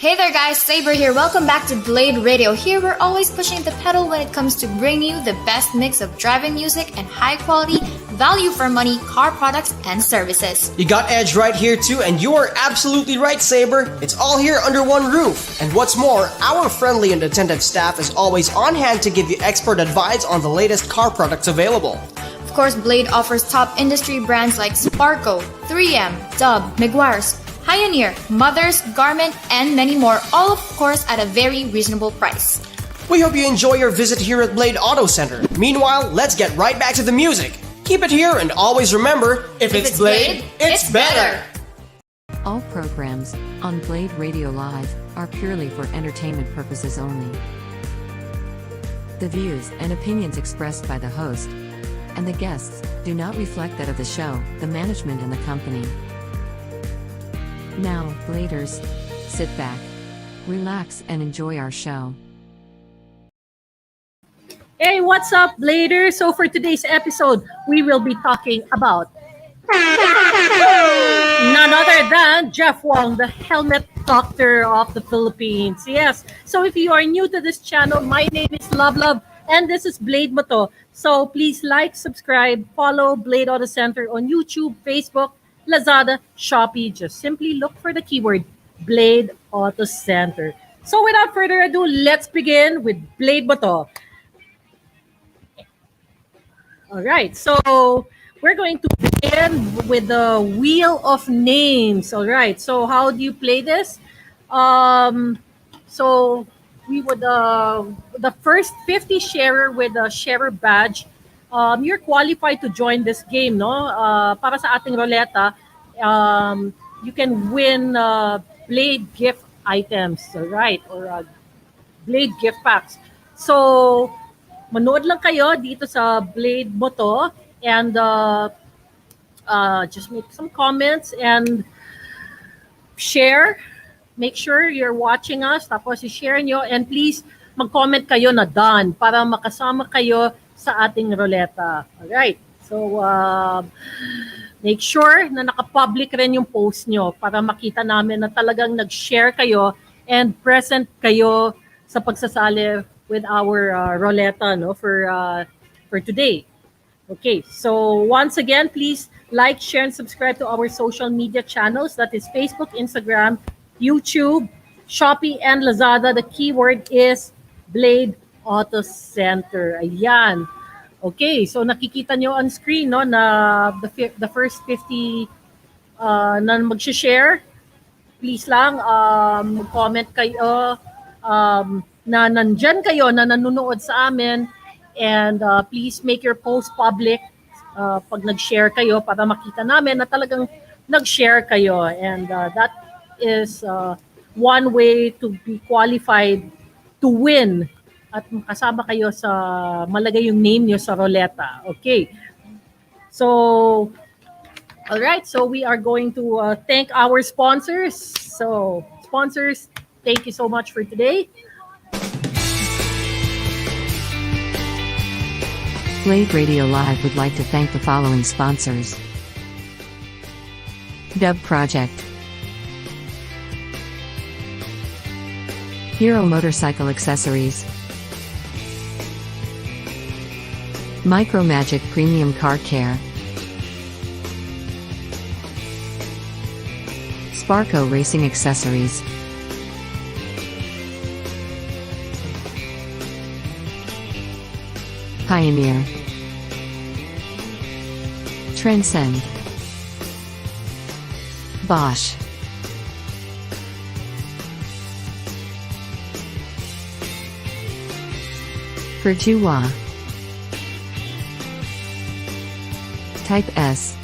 Hey there guys, Saber here. Welcome back to Blade Radio. Here we're always pushing the pedal when it comes to bringing you the best mix of driving music and high quality, value for money car products and services. You got Edge right here too, and you are absolutely right, Saber. It's all here under one roof. And what's more, our friendly and attentive staff is always on hand to give you expert advice on the latest car products available. Of course, Blade offers top industry brands like Sparco, 3M, Dub, Meguiar's, Pioneer, Mothers, Garment, and many more, all of course at a very reasonable price. We hope you enjoy your visit here at Blade Auto Center. Meanwhile, let's get right back to the music. Keep it here and always remember, if it's Blade, it's better! All programs on Blade Radio Live are purely for entertainment purposes only. The views and opinions expressed by the host and the guests do not reflect that of the show, the management, and the company. Now, Bladers, sit back, relax, and enjoy our show. Hey, what's up, Bladers? So for today's episode, we will be talking about none other than Jeff Wong, the helmet doctor of the Philippines. Yes, so if you are new to this channel, my name is Love, and this is Blade Moto. So please like, subscribe, follow Blade Auto Center on YouTube, Facebook, Lazada, Shopee. Just simply look for the keyword Blade Auto Center. So without further ado, let's begin with Blade Moto. All right, so we're going to begin with the Wheel of Names. All right, so how do you play this? So we would, the first 50 sharer with a sharer badge, you're qualified to join this game, no? Para sa ating roleta, you can win Blade gift items, right? Or Blade gift packs. So, manood lang kayo dito sa Blade Moto and just make some comments and share. Make sure you're watching us, tapos i-share nyo, and please mag-comment kayo na done para makasama kayo sa ating roleta. Alright, so make sure na naka-public rin yung post nyo para makita namin na talagang nag-share kayo and present kayo sa pagsasali with our roleta, no, for today. Okay, so once again, please like, share, and subscribe to our social media channels. That is Facebook, Instagram, YouTube, Shopee, and Lazada. The keyword is Blade Auto Center. Ayan. Okay, so nakikita nyo on screen, no, na the first 50 na mag-share. Please lang, comment kayo na nandyan kayo, na nanonood sa amin. And please make your post public pag nag-share kayo para makita namin na talagang nag-share kayo. And that is one way to be qualified to win at makasama kayo sa malagay yung name nyo sa roleta. Okay. So, all right. So we are going to thank our sponsors. So, sponsors, thank you so much for today. Blade Radio Live would like to thank the following sponsors: Dub Project, Hero Motorcycle Accessories, Micromagic Premium Car Care, Sparco Racing Accessories, Pioneer, Transcend, Bosch, Pertua, Type S.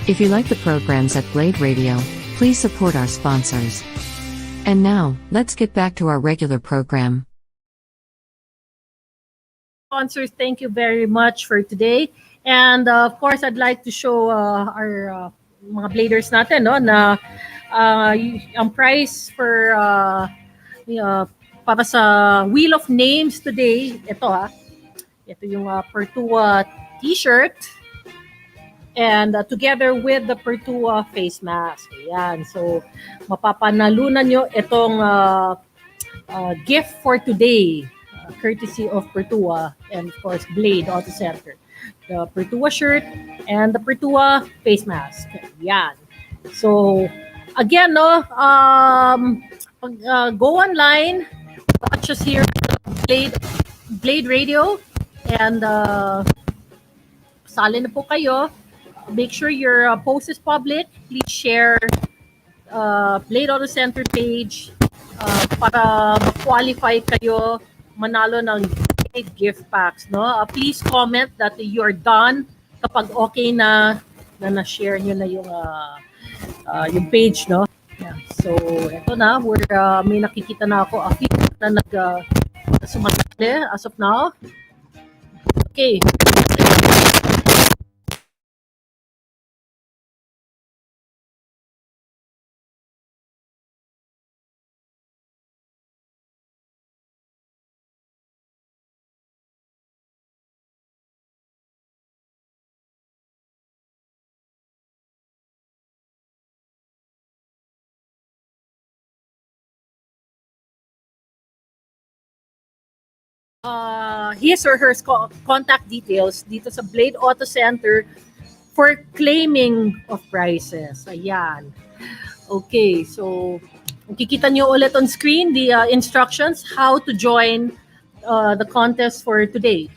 If you like the programs at Blade Radio, please support our sponsors. And now, let's get back to our regular program. Sponsors, thank you very much for today. And of course, I'd like to show our mga bladers natin, no, na ang price for para sa Wheel of Names today, ito yung Pertua t-shirt. And together with the Pertua face mask. Ayan. So, mapapanalunan nyo itong gift for today, courtesy of Pertua and of course Blade Auto Center. The Pertua shirt and the Pertua face mask. Yan. So, again, no, go online, watch us here Blade Radio, and sali na po kayo. Make sure your post is public. Please share Blade Auto Center page para ma-qualify kayo manalo ng gift packs. No? Please comment that you are done kapag okay na na-share nyo na yung page. No? Yeah. So, eto na. May nakikita na ako. A few na sumasali as of now. Okay. His or her contact details dito sa Blade Auto Center for claiming of prizes. Ayan. Okay, so kikita nyo ulit on screen the instructions how to join the contest for today.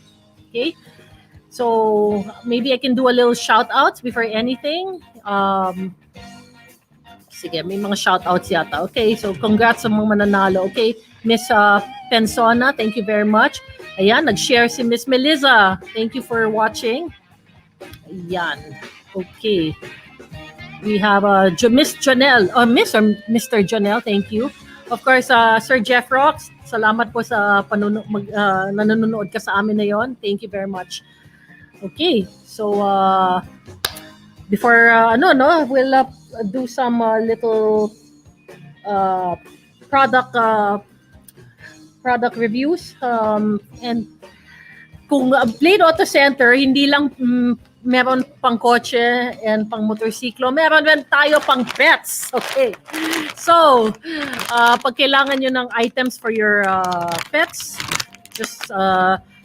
Okay, so maybe I can do a little shout outs before anything. Sige, may mga shout outs yata. Okay, so congrats sa mga mananalo. Okay, Miss Pensona, thank you very much. Ayan, nag-share si Miss Melissa. Thank you for watching. Ayan. Okay. We have Miss Janelle. Miss or Mr. Janelle, thank you. Of course, Sir Jeff Rocks, salamat po sa nanonood ka sa amin na yon. Thank you very much. Okay. So, before, we'll do some little product reviews, and kung Blade Auto Center hindi lang meron pang kotse and pang motorsiklo, meron din tayo pang pets. Okay, so pag kailangan nyo ng items for your pets, just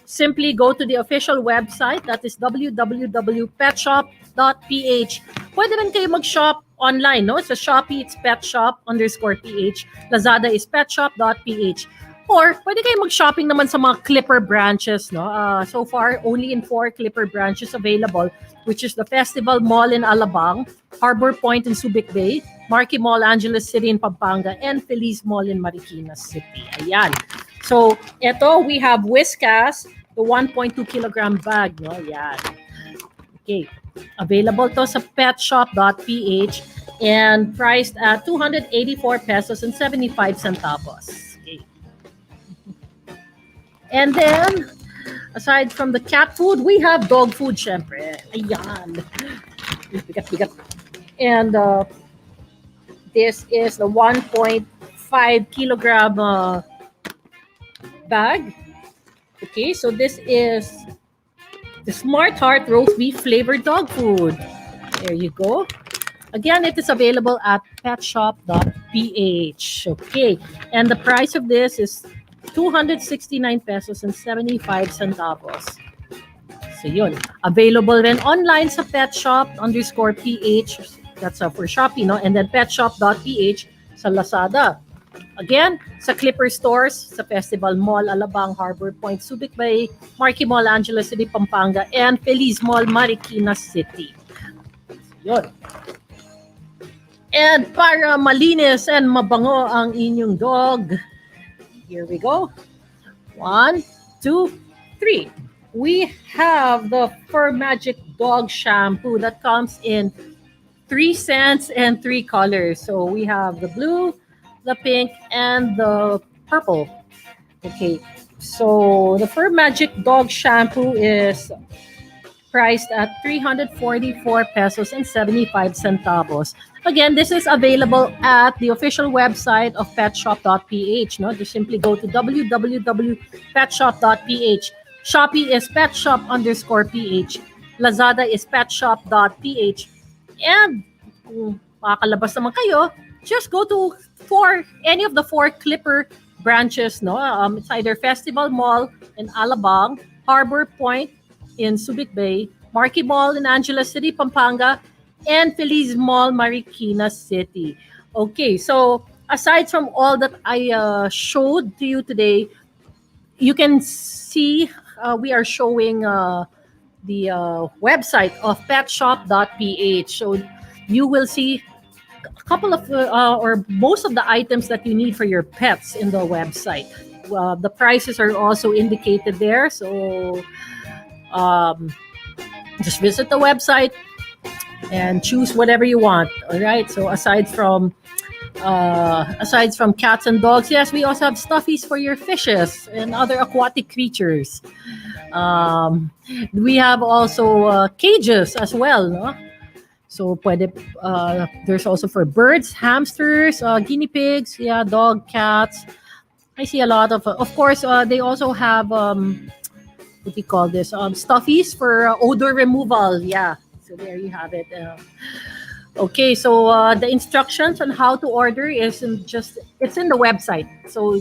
simply go to the official website, that is www.petshop.ph. Pwede rin kayo mag-shop online, no? Sa Shopee, it's petshop_ph. Lazada is petshop.ph. Or, pwede kayo mag-shopping naman sa mga Clipper branches, no? So far, only in 4 Clipper branches available, which is the Festival Mall in Alabang, Harbor Point in Subic Bay, Marquee Mall, Angeles City in Pampanga, and Feliz Mall in Marikina City. Ayan. So, ito, we have Whiskas, the 1.2 kilogram bag, no? Ayan. Okay. Available to sa petshop.ph and priced at 284 pesos and 75 centavos. Okay. And then, aside from the cat food, we have dog food, syempre. Ayan. Bigat. And this is the 1.5 kilogram bag. Okay, so this is the Smart Heart roast beef flavored dog food. There you go. Again, it is available at petshop.ph. Okay, and the price of this is 269 pesos and 75 centavos. So yun. Available rin online sa petshop_ph. That's for Shopee, no? And then petshop.ph sa Lazada. Again, sa Clipper stores, sa Festival Mall, Alabang, Harbor Point, Subic Bay, Marquee Mall, Angeles City, Pampanga, and Feliz Mall, Marikina City. Yun. And para malinis and mabango ang inyong dog, here we go. 1, 2, 3. We have the Fur Magic Dog Shampoo that comes in 3 scents and 3 colors. So we have the blue, the pink, and the purple. Okay, so the Fur Magic Dog Shampoo is priced at 344 pesos and 75 centavos. Again, this is available at the official website of petshop.ph. No? Just simply go to www.petshop.ph. Shopee is petshop_ph. Lazada is petshop.ph. And kung makakalabas naman kayo, just go to any of the 4 Clipper branches. No, it's either Festival Mall in Alabang, Harbor Point in Subic Bay, Marquee Mall in Angeles City, Pampanga, and Feliz Mall, Marikina City. Okay, so aside from all that I showed to you today, you can see we are showing the website of petshop.ph. So you will see a couple of or most of the items that you need for your pets in the website. The prices are also indicated there. So just visit the website and choose whatever you want. All right. So aside from cats and dogs, yes, we also have stuffies for your fishes and other aquatic creatures. We have also cages as well, no? So there's also for birds, hamsters, guinea pigs, yeah, dog, cats. I see a lot of course, they also have what do you call this? Stuffies for odor removal. Yeah. So there you have it. Okay, so the instructions on how to order it's in the website. So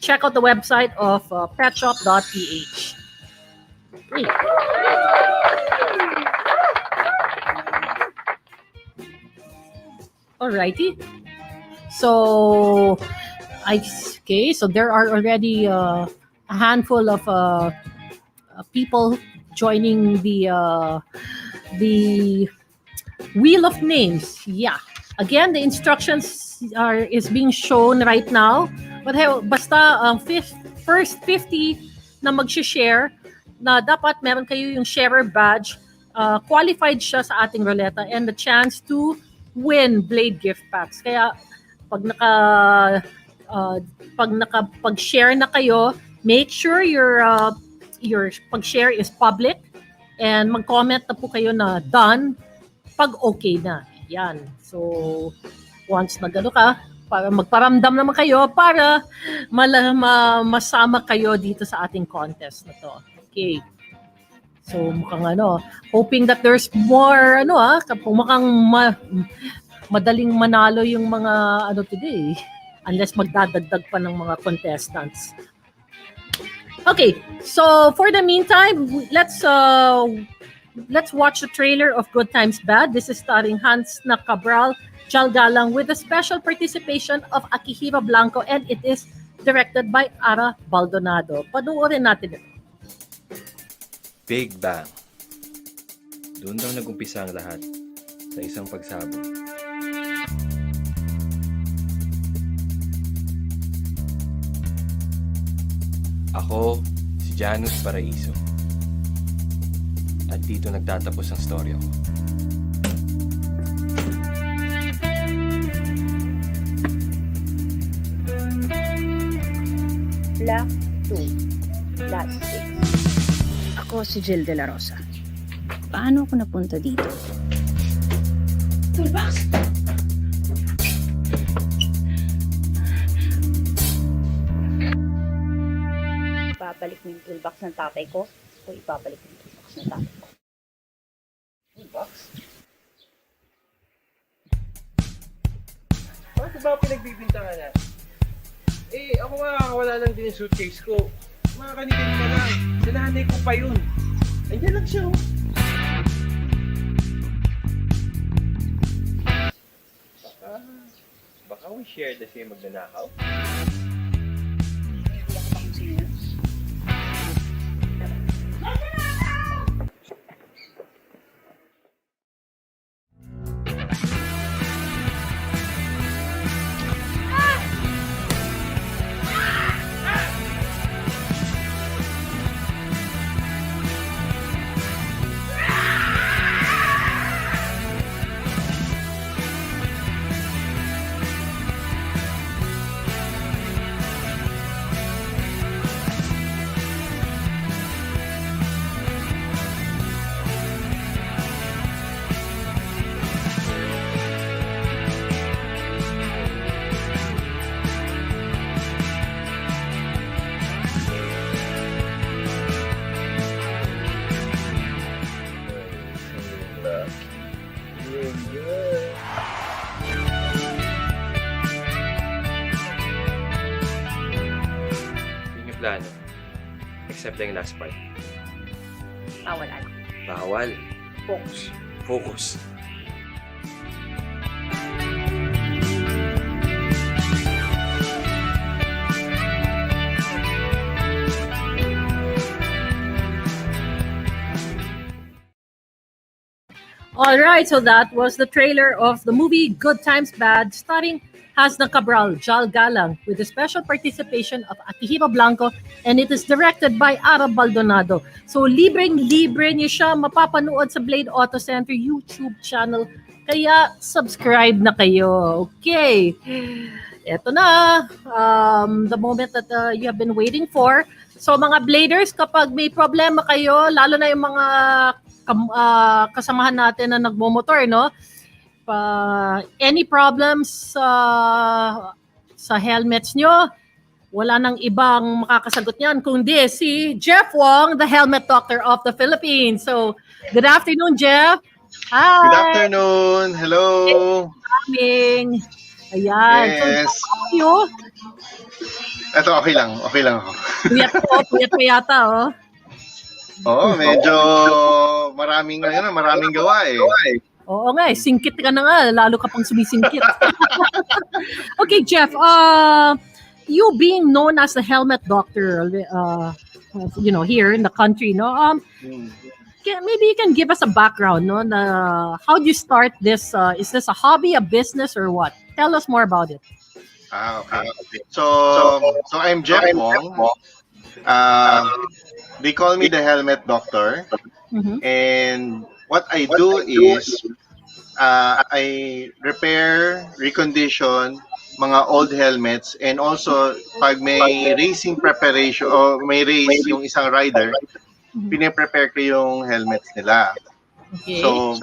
check out the website of petshop.ph. Great. Alrighty. So so there are already a handful of people joining the Wheel of Names. Yeah. Again, the instructions is being shown right now. But basta first 50 na mag-share na dapat meron kayo yung sharer badge, qualified siya sa ating ruleta and the chance to win Blade gift packs. Kaya pag share na kayo, make sure your pag-share is public and mag-comment na po kayo na done pag okay na. Yan. So once na gano ka, para magparamdam naman kayo para masama kayo dito sa ating contest na to. Okay. So mukhang hoping that there's more kung mukhang madaling manalo yung mga today unless magdadagdag pa ng mga contestants. Okay, so for the meantime, let's watch the trailer of Good Times Bad. This is starring Hans Cabral, Jalgalang with the special participation of Akihiro Blanco and it is directed by Ara Baldonado. Panoorin natin ito. Big Bang. Doon daw nag-umpisa ang lahat sa isang pagsabog. Ako, si Janus Paraiso. At dito nagtatapos ang storya ko. Black 2, Last 6. Ako si Jill De La Rosa. Paano ako napunta dito? Toolbox! Ibabalik mo yung toolbox ng tatay ko o ibabalik mo yung toolbox ng tatay ko? Toolbox? Bakit ba pinagbibintangan na? Ako nga wala lang din yung suitcase ko. Mga kanina lang. Sa nanay ko pa yun. Andiyan lang siya, oh. Baka we share the same magnanakaw? Hindi ako kung sino yun. plano. Except yung last part. Bawal ano. Bawal. Focus. Focus. All right, so that was the trailer of the movie Good Times Bad, starring Hasna Cabral, Jal Galang, with the special participation of Akihiro Blanco, and it is directed by Ara Baldonado. So libreng-libre niyo siya mapapanood sa Blade Auto Center YouTube channel. Kaya subscribe na kayo. Okay. Eto na, the moment that you have been waiting for. So mga Bladers, kapag may problema kayo, lalo na yung mga kasamahan natin na nagmomotor, no? Any problems sa helmets nyo, wala nang ibang makakasagot niyan kundi si Jeff Wong, the helmet doctor of the Philippines. So, good afternoon, Jeff. Hi. Good afternoon. Hello. Coming. Ayan. Yes. So, how are you? Ito, okay lang. Okay lang ako. Puyat pa yata, oh. Oo, medyo maraming gawa eh. Oo nga, singkit ka na nga, lalo ka pang sumisingkit. Okay, Jeff, you being known as the helmet doctor, here in the country, no? Maybe you can give us a background, no? How do you start this? Is this a hobby, a business, or what? Tell us more about it. Okay. So I'm Jeff Wong. They call me the helmet doctor. Mm-hmm. And what I do is I repair, recondition mga old helmets, and also pag may racing preparation o may race yung isang rider, pine-prepare ko yung helmets nila. Okay. So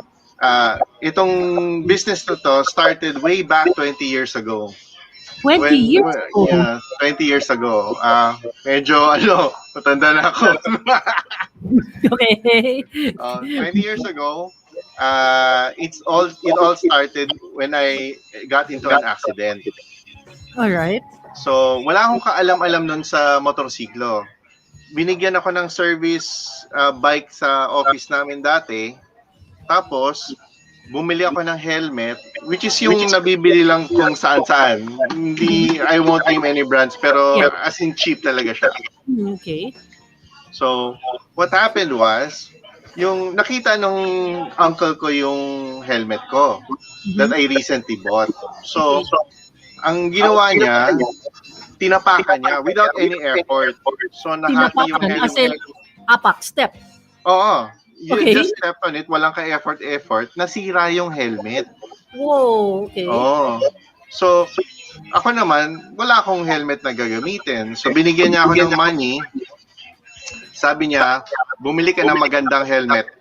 itong business na to started way back 20 years ago. 20 years ago? Yeah, 20 years ago. Medyo, matanda na ako. Okay. 20 years ago, it all started when I got into an accident. All right. So, wala akong kaalam-alam nun sa motorsiklo. Binigyan ako ng service bike sa office namin dati. Tapos, bumili ako ng helmet, which is yung nabibili lang kung saan-saan. Hindi, I won't name any brands, pero as in cheap talaga siya. Okay. So, what happened was, yung nakita nung uncle ko yung helmet ko that I recently bought. So, ang ginawa niya, tinapakan niya without any effort. So, nahati yung helmet. As in, apak, step. Oo. You Okay. just step on it, walang ka-effort, nasira yung helmet. Whoa, okay. Oo. So, ako naman, wala akong helmet na gagamitin. So, binigyan niya ako ng money. Sabi niya, bumili ka ng magandang helmet.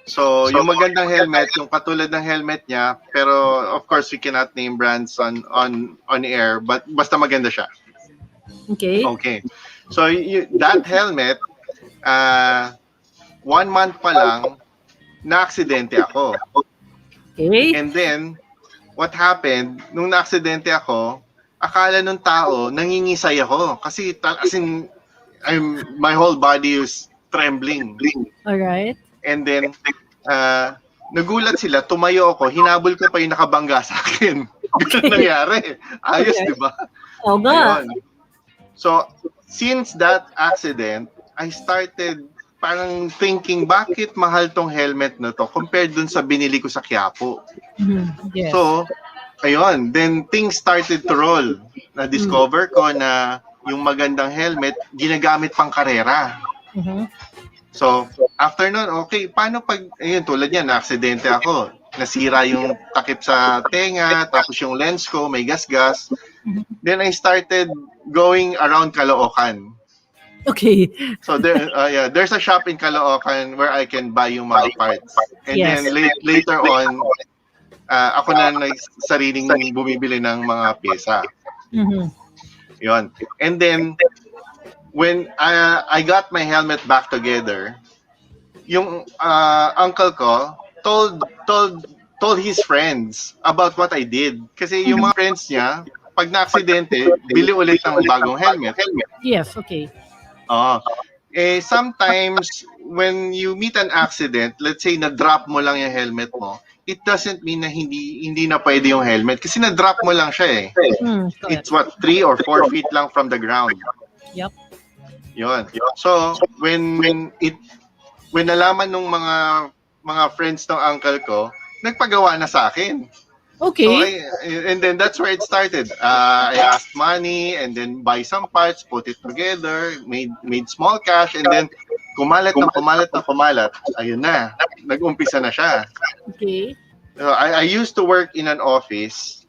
So, yung magandang helmet, yung katulad ng helmet niya, pero of course, we cannot name brands on air, but basta maganda siya. Okay. Okay. So, that helmet, 1 month pa lang, na-aksidente ako. Okay. And then, what happened, nung na-aksidente ako, akala nung tao, nangingisay ako. Kasi, as in, my whole body is trembling. Alright. And then, nagulat sila, tumayo ako, hinabol ko pa yung nakabangga sa akin. Ganun nangyari. Ayos, Okay. di ba? O nga. Ayun. So, since that accident, I started parang thinking, bakit mahal tong helmet na to compared dun sa binili ko sa Quiapo. Yes. So, ayun, then things started to roll. Na-discover ko na yung magandang helmet, ginagamit pang karera. Mhm. So, after nun, okay, paano pag, ayun, tulad yan, na-aksidente ako. Nasira yung takip sa tenga, tapos yung lens ko, may gas-gas. Then I started going around Caloocan. Okay. So there's a shop in Caloocan where I can buy yung mga parts. And Yes. then later on, ako na nagsariling bumibili ng mga pyesa. Mhm. Yun. And then, when I got my helmet back together, yung uncle ko told his friends about what I did. Kasi yung mga friends niya, pag na-aksidente, bili ulit ng bagong helmet. Yes, okay. Oo. Sometimes, when you meet an accident, let's say na-drop mo lang yung helmet mo, it doesn't mean na hindi na pwede yung helmet kasi na-drop mo lang siya eh. Correct. It's 3 or 4 feet lang from the ground. Yep. Yun. So, when nalaman nung mga friends ng uncle ko, nagpagawa na sa akin. Okay. So, and then that's where it started. I asked money and then buy some parts, put it together, made small cash, and then kumalat. Ayun na. Nag-umpisa na siya. Okay. I used to work in an office.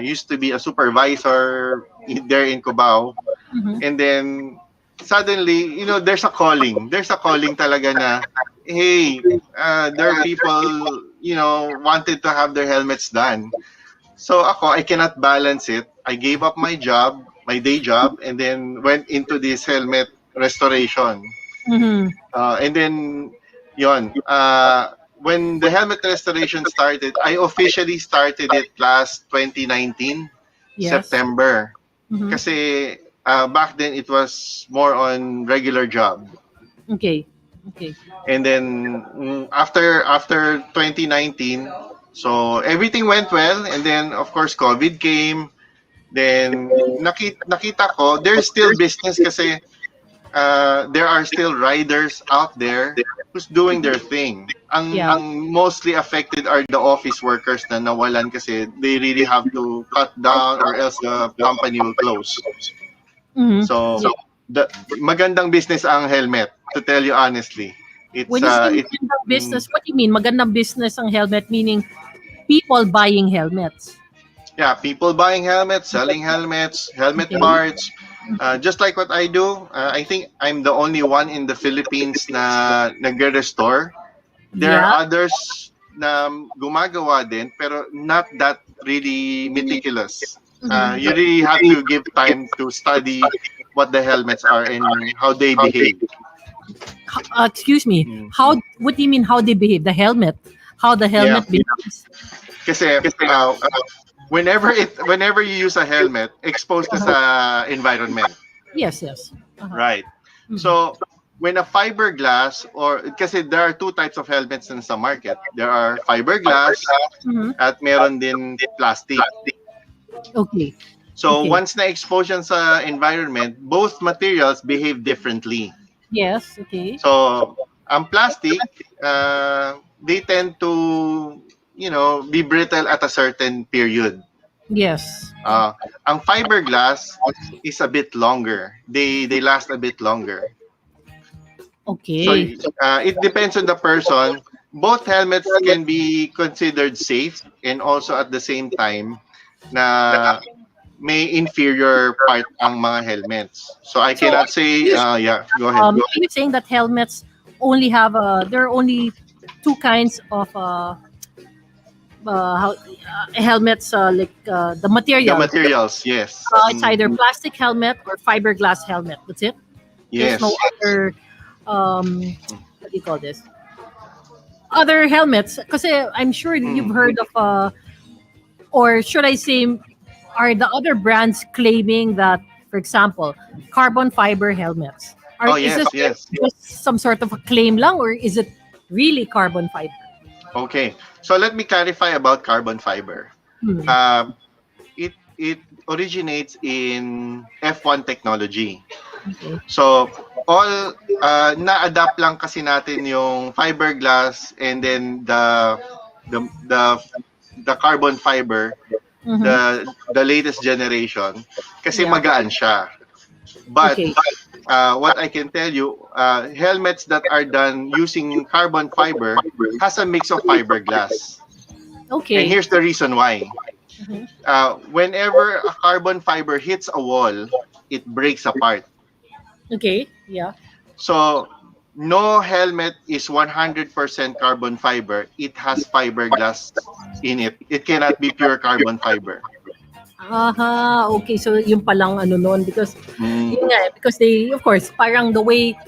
Used to be a supervisor there in Cubao. And then suddenly, there's a calling. There's a calling talaga na, hey, there are people, wanted to have their helmets done. So I cannot balance it. I gave up my job, my day job, and then went into this helmet restoration. And then, when the helmet restoration started, I officially started it last 2019, September. Kasi back then, it was more on regular job. Okay. And then after 2019, so everything went well, and then of course COVID came. Then nakita ko there's still business kasi there are still riders out there who's doing their thing. Ang mostly affected are the office workers na nawalan kasi they really have to cut down or else the company will close. So the magandang business ang helmet, to tell you honestly. When you say magandang business, what do you mean? Magandang business ang helmet, meaning people buying helmets. Yeah, people buying helmets, selling helmets, helmet parts. Just like what I do, I think I'm the only one in the Philippines na nagre-restore. There are others na gumagawa din, pero not that really meticulous. You really have to give time to study what the helmets are and how they behave. Excuse me. What do you mean how they behave? The helmet? How the helmet behaves? Kasi whenever you use a helmet, exposed to sa environment. Yes. Right. So when a fiberglass kasi there are two types of helmets in the market. There are fiberglass at meron din plastic. Okay. So once na-expose yan sa environment, both materials behave differently. Yes, okay. So ang plastic, they tend to, be brittle at a certain period. Yes. Ang fiberglass is a bit longer. They last a bit longer. Okay. So it depends on the person. Both helmets can be considered safe and also at the same time na may inferior part ang mga helmets. So I cannot say, go ahead. Are you saying that helmets only have there are only two kinds of helmets, like the material? The materials, yes. It's either plastic helmet or fiberglass helmet. That's it? Yes. There's no other, what do you call this? Other helmets. Kasi I'm sure you've heard of, or should I say, are the other brands claiming that, for example, carbon fiber helmets? Yes. Just some sort of a claim lang, or is it really carbon fiber? Okay. So let me clarify about carbon fiber. It originates in F1 technology. Okay. So all na-adapt lang kasi natin yung fiberglass and then the carbon fiber, the latest generation, kasi magaan siya. But what I can tell you, helmets that are done using carbon fiber has a mix of fiberglass. Okay. And here's the reason why. Whenever a carbon fiber hits a wall, it breaks apart. Okay, yeah. So no helmet is 100% carbon fiber. It has fiberglass in it. It cannot be pure carbon fiber. Okay. So yung palang noon, because because they, of course, parang the way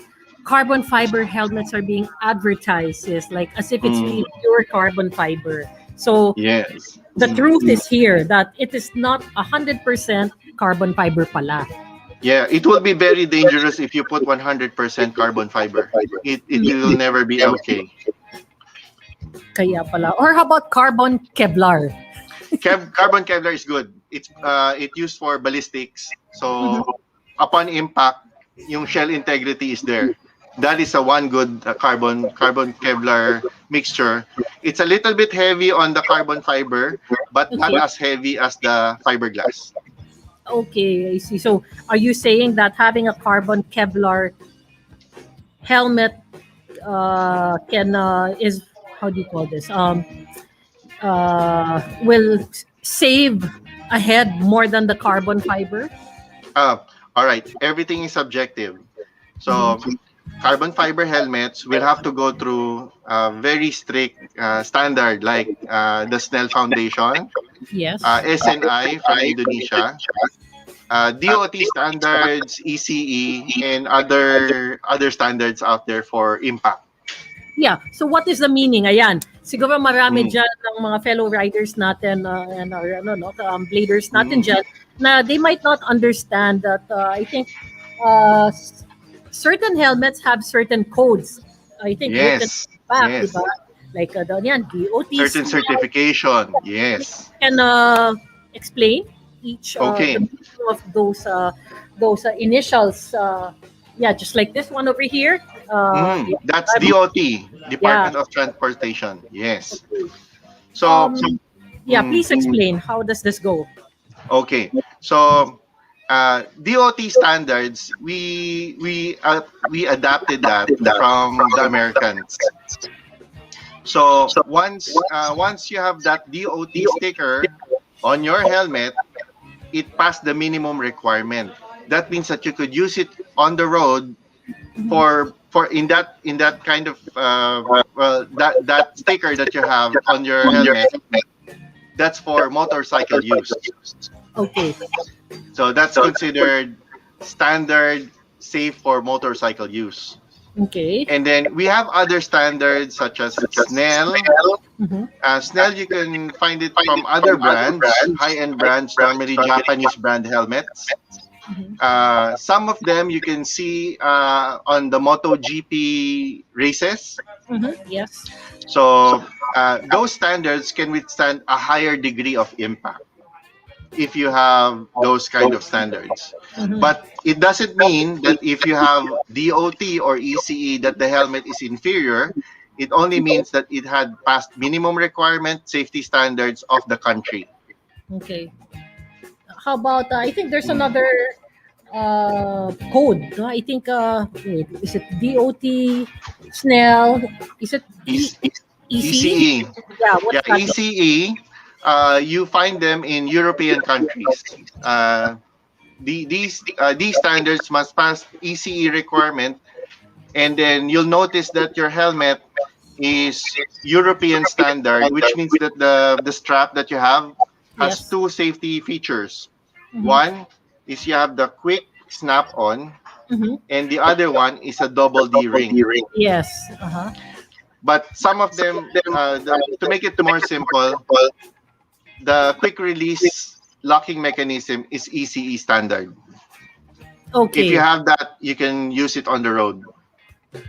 carbon fiber helmets are being advertised is like as if it's really pure carbon fiber. So yes, the truth is here that it is not 100% carbon fiber pala. Yeah, it will be very dangerous if you put 100% carbon fiber. It will never be okay. Kaya pala. Or how about carbon Kevlar? Carbon Kevlar is good. It used for ballistics. So upon impact, yung shell integrity is there. That is a one good carbon Kevlar mixture. It's a little bit heavy on the carbon fiber, but not as heavy as the fiberglass. Okay, I see. So are you saying that having a carbon Kevlar helmet can is how do you call this? Will save a head more than the carbon fiber? All right. Everything is subjective. So carbon fiber helmets will have to go through a very strict standard like the Snell Foundation, Yes. SNI from Indonesia, DOT standards, ECE, and other standards out there for impact. Yeah. So what is the meaning? Ayan. Siguro marami dyan ng mga fellow riders natin and our bladers natin dyan na they might not understand that I think certain helmets have certain codes. I think written back, Yes. diba? Like yan, DOT. Certain certification. Yes. Can explain each Okay. the meaning of those initials. Yeah, just like this one over here. That's DOT, Department of Transportation. Yes. So, yeah, please explain. How does this go? okay. So, DOT standards, we adapted that from the Americans. So once you have that DOT sticker on your helmet, it passed the minimum requirement. That means that you could use it on the road for in that kind of that sticker that you have on your helmet. That's for motorcycle use. Okay. So that's considered standard safe for motorcycle use. Okay. And then we have other standards such as Snell. Snell, you can find it from other brands, high-end brands, normally Japanese brand helmets. Some of them you can see on the MotoGP races. Yes. So those standards can withstand a higher degree of impact if you have those kind of standards. But it doesn't mean that if you have DOT or ECE that the helmet is inferior. It only means that it had passed minimum requirement safety standards of the country. Okay. How about I think there's another code. No? I think wait, is it DOT, Snell? Is it ECE? Yeah. What's that? ECE. You find them in European countries. These standards must pass ECE requirement, and then you'll notice that your helmet is European standard, which means that the strap that you have has two safety features. One is you have the quick snap on, and the other one is a double D ring. Yes. But some of them, to make it more simple, the quick release locking mechanism is ECE standard. Okay. If you have that, you can use it on the road.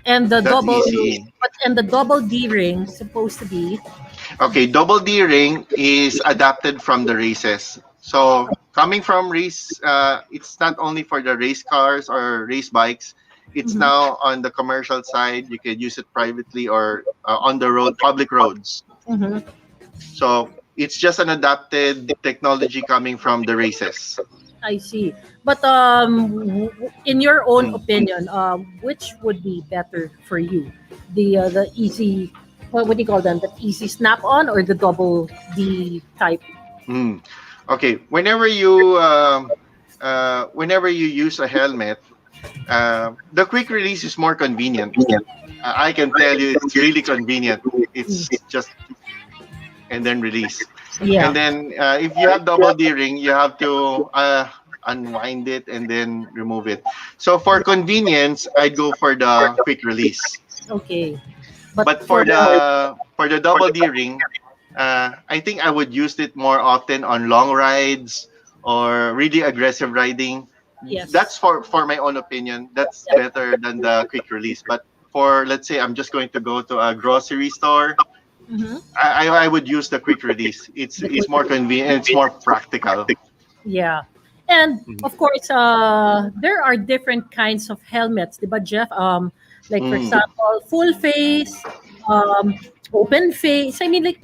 And the That's double ECE. and the double D ring supposed to be Okay, double D ring is adapted from the races. So coming from race, it's not only for the race cars or race bikes. It's now on the commercial side. You can use it privately or on the road, public roads. So it's just an adapted technology coming from the races. I see. But in your own opinion, which would be better for you? The easy, what do you call them? The easy snap-on or the double D type? Okay, whenever you use a helmet, the quick release is more convenient. I can tell you, it's really convenient. It's just and then release. Yeah. And then if you have double D ring, you have to unwind it and then remove it. So for convenience, I'd go for the quick release. Okay. But for the double D ring, I think I would use it more often on long rides or really aggressive riding. That's Yes. for my own opinion. That's better than the quick release. But for, let's say, I'm just going to go to a grocery store, Mm-hmm. I would use the quick release. It's more convenient. It's more practical. Yeah. And Mhm. of course, there are different kinds of helmets, diba, Jeff? Like for Mm. example, full face, um, open face. I mean, like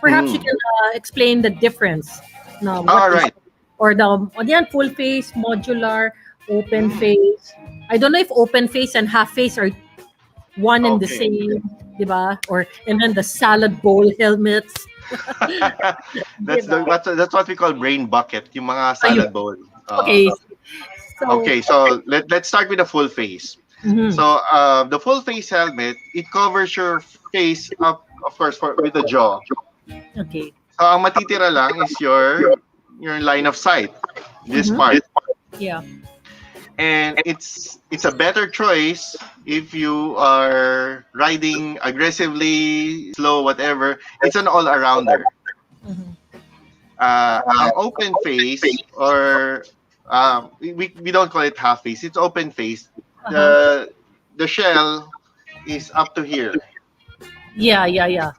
perhaps you Mm. can explain the difference. Now, what All is right. or the full face, modular, open Mm. face. I don't know if open face and half face are one and the Okay. same, diba? Or and then the salad bowl helmets, diba? That's what we call brain bucket, yung mga Ayun. salad bowl. Okay. So, Okay, so let's start with the full face. mhm. So the full face helmet, it covers your face up, of course, with the jaw. Okay. So ang matitira lang is your line of sight, this Mhm. part. Yeah. And it's a better choice if you are riding aggressively, slow, whatever. It's an all-arounder. Mhm. Ang open face, or we don't call it half face, it's open face. Uh-huh. The shell is up to here, Yeah, yeah, yeah.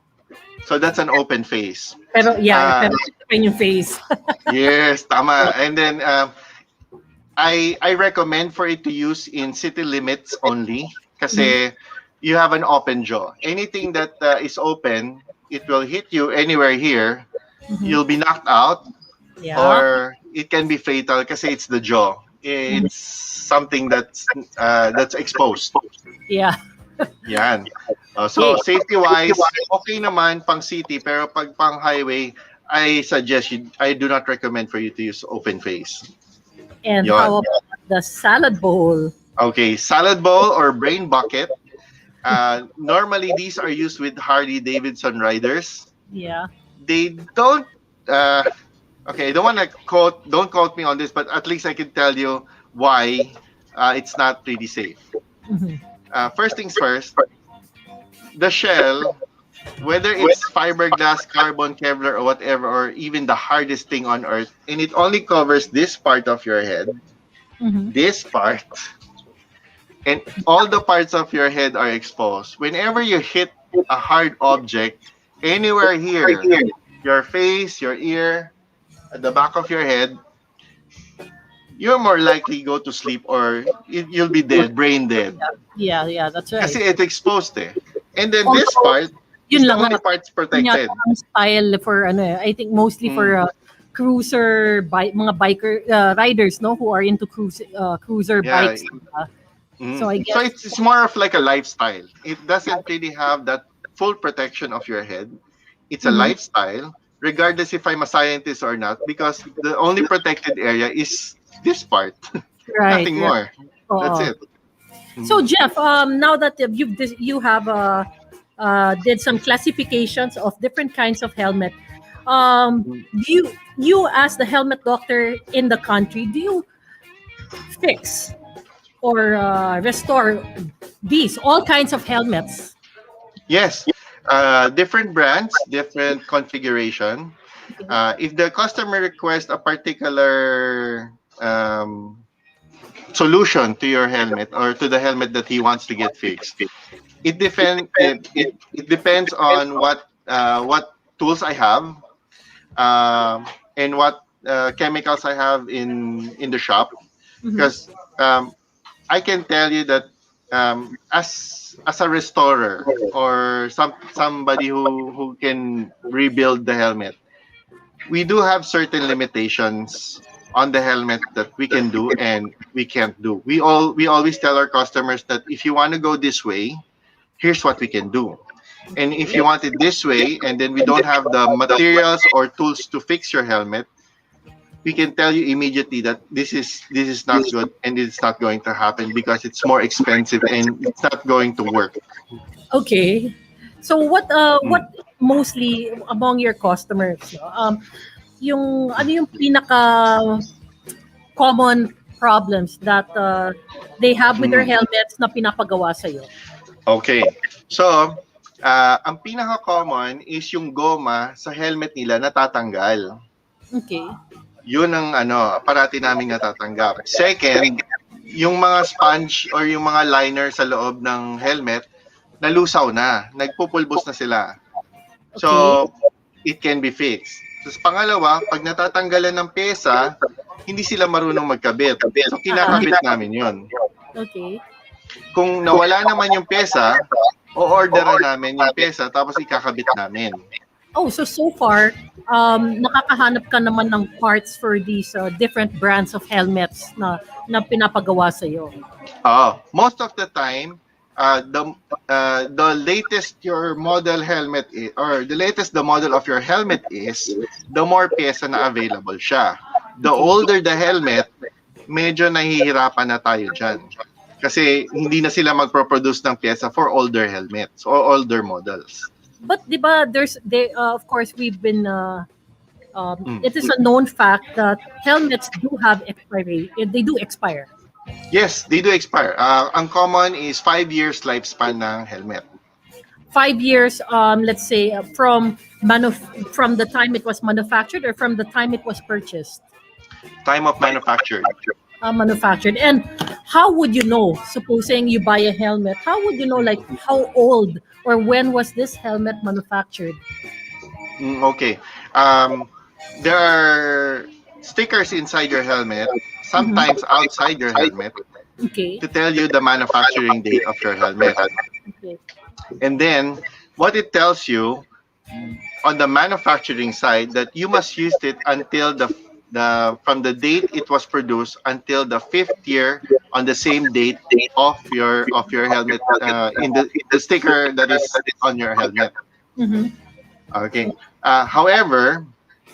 so that's an open face. Pero yeah, uh, pero ito pa yung face. yes, tama. And then I recommend for it to use in city limits only, kasi you have an open jaw. Anything that is open, it will hit you anywhere here, you'll be knocked out, Yeah. or it can be fatal kasi it's the jaw. It's something that's exposed. Yeah. Yan. So safety wise, okay naman pang city, pero pag pang highway, I do not recommend for you to use open face. And Yon. how about the salad bowl? Okay, salad bowl or brain bucket. Normally these are used with Harley Davidson riders. Yeah. They don't okay, I don't want to don't quote me on this, but at least I can tell you why it's not really safe. Mhm. First things first, the shell, whether it's fiberglass, carbon, Kevlar, or whatever, or even the hardest thing on earth, and it only covers this part of your head, Mhm. this part, and all the parts of your head are exposed. Whenever you hit a hard object, anywhere here, your face, your ear, at the back of your head, you're more likely go to sleep, or you'll be dead, brain dead. Yeah, yeah, that's right. Kasi it's exposed eh. And then this Also, part is yun the lang only nga, parts yun yata protected. ang style for ano eh, I think mostly for cruiser mga biker riders no who are into cruiser Yeah. bikes. So I So guess it's more of like a lifestyle. It doesn't really have that full protection of your head. It's a Mhm. lifestyle, regardless if I'm a scientist or not, because the only protected area is this part. right. Nothing more. That's Oo. it. So Jeff, now that you have did some classifications of different kinds of helmet, do you as the helmet doctor in the country, do you fix or restore these all kinds of helmets? Yes. Different brands, different configuration. If the customer requests a particular solution to your helmet, or to the helmet that he wants to get fixed, it depends on what tools I have, and what chemicals I have in the shop. Because I can tell you that as a restorer, or somebody who can rebuild the helmet, we do have certain limitations on the helmet that we can do and we can't do. We always tell our customers that if you want to go this way, here's what we can do. And if you want it this way, and then we don't have the materials or tools to fix your helmet, we can tell you immediately that this is not good, and it's not going to happen because it's more expensive and it's not going to work. Okay. So what mostly among your customers, no? Yung ano yung pinaka common problems that they have with their helmets na pinapagawa sa iyo? Okay. So Ang pinaka-common is yung goma sa helmet nila natatanggal. Okay. Yun ang parati namin natatanggap. Second, yung mga sponge or yung mga liner sa loob ng helmet, nalusaw na, nagpupulbos na sila. So, it can be fixed. Tapos pangalawa, pag natatanggalan ng pyesa, hindi sila marunong magkabit. So, kinakabit namin yun. Okay. Kung nawala naman yung pyesa, o-orderan namin yung pyesa tapos ikakabit namin. Oh, so far, nakakahanap ka naman ng parts for these different brands of helmets na pinapagawa sa iyo. Most of the time, the latest your model helmet is, or the latest the model of your helmet is, the more pyesa na available siya. The older the helmet, medyo nahihirapan na tayo dyan. Kasi hindi na sila magproproduce ng pyesa for older helmets or older models. But diba, of course, we've been. It is a known fact that helmets do have expiry. They do expire. Yes, they do expire. Ang common is 5 years lifespan ng helmet. 5 years, let's say, from the time it was manufactured or from the time it was purchased? Time of manufacture. Manufactured. And how would you know, supposing you buy a helmet, how would you know, like, how old or when was this helmet manufactured? Okay. There are stickers inside your helmet, sometimes outside your helmet, to tell you the manufacturing date of your helmet. Okay. And then, what it tells you on the manufacturing side, that you must use it until from the date it was produced until the 5th year on the same date of your helmet, in the sticker that is on your helmet. Okay. However,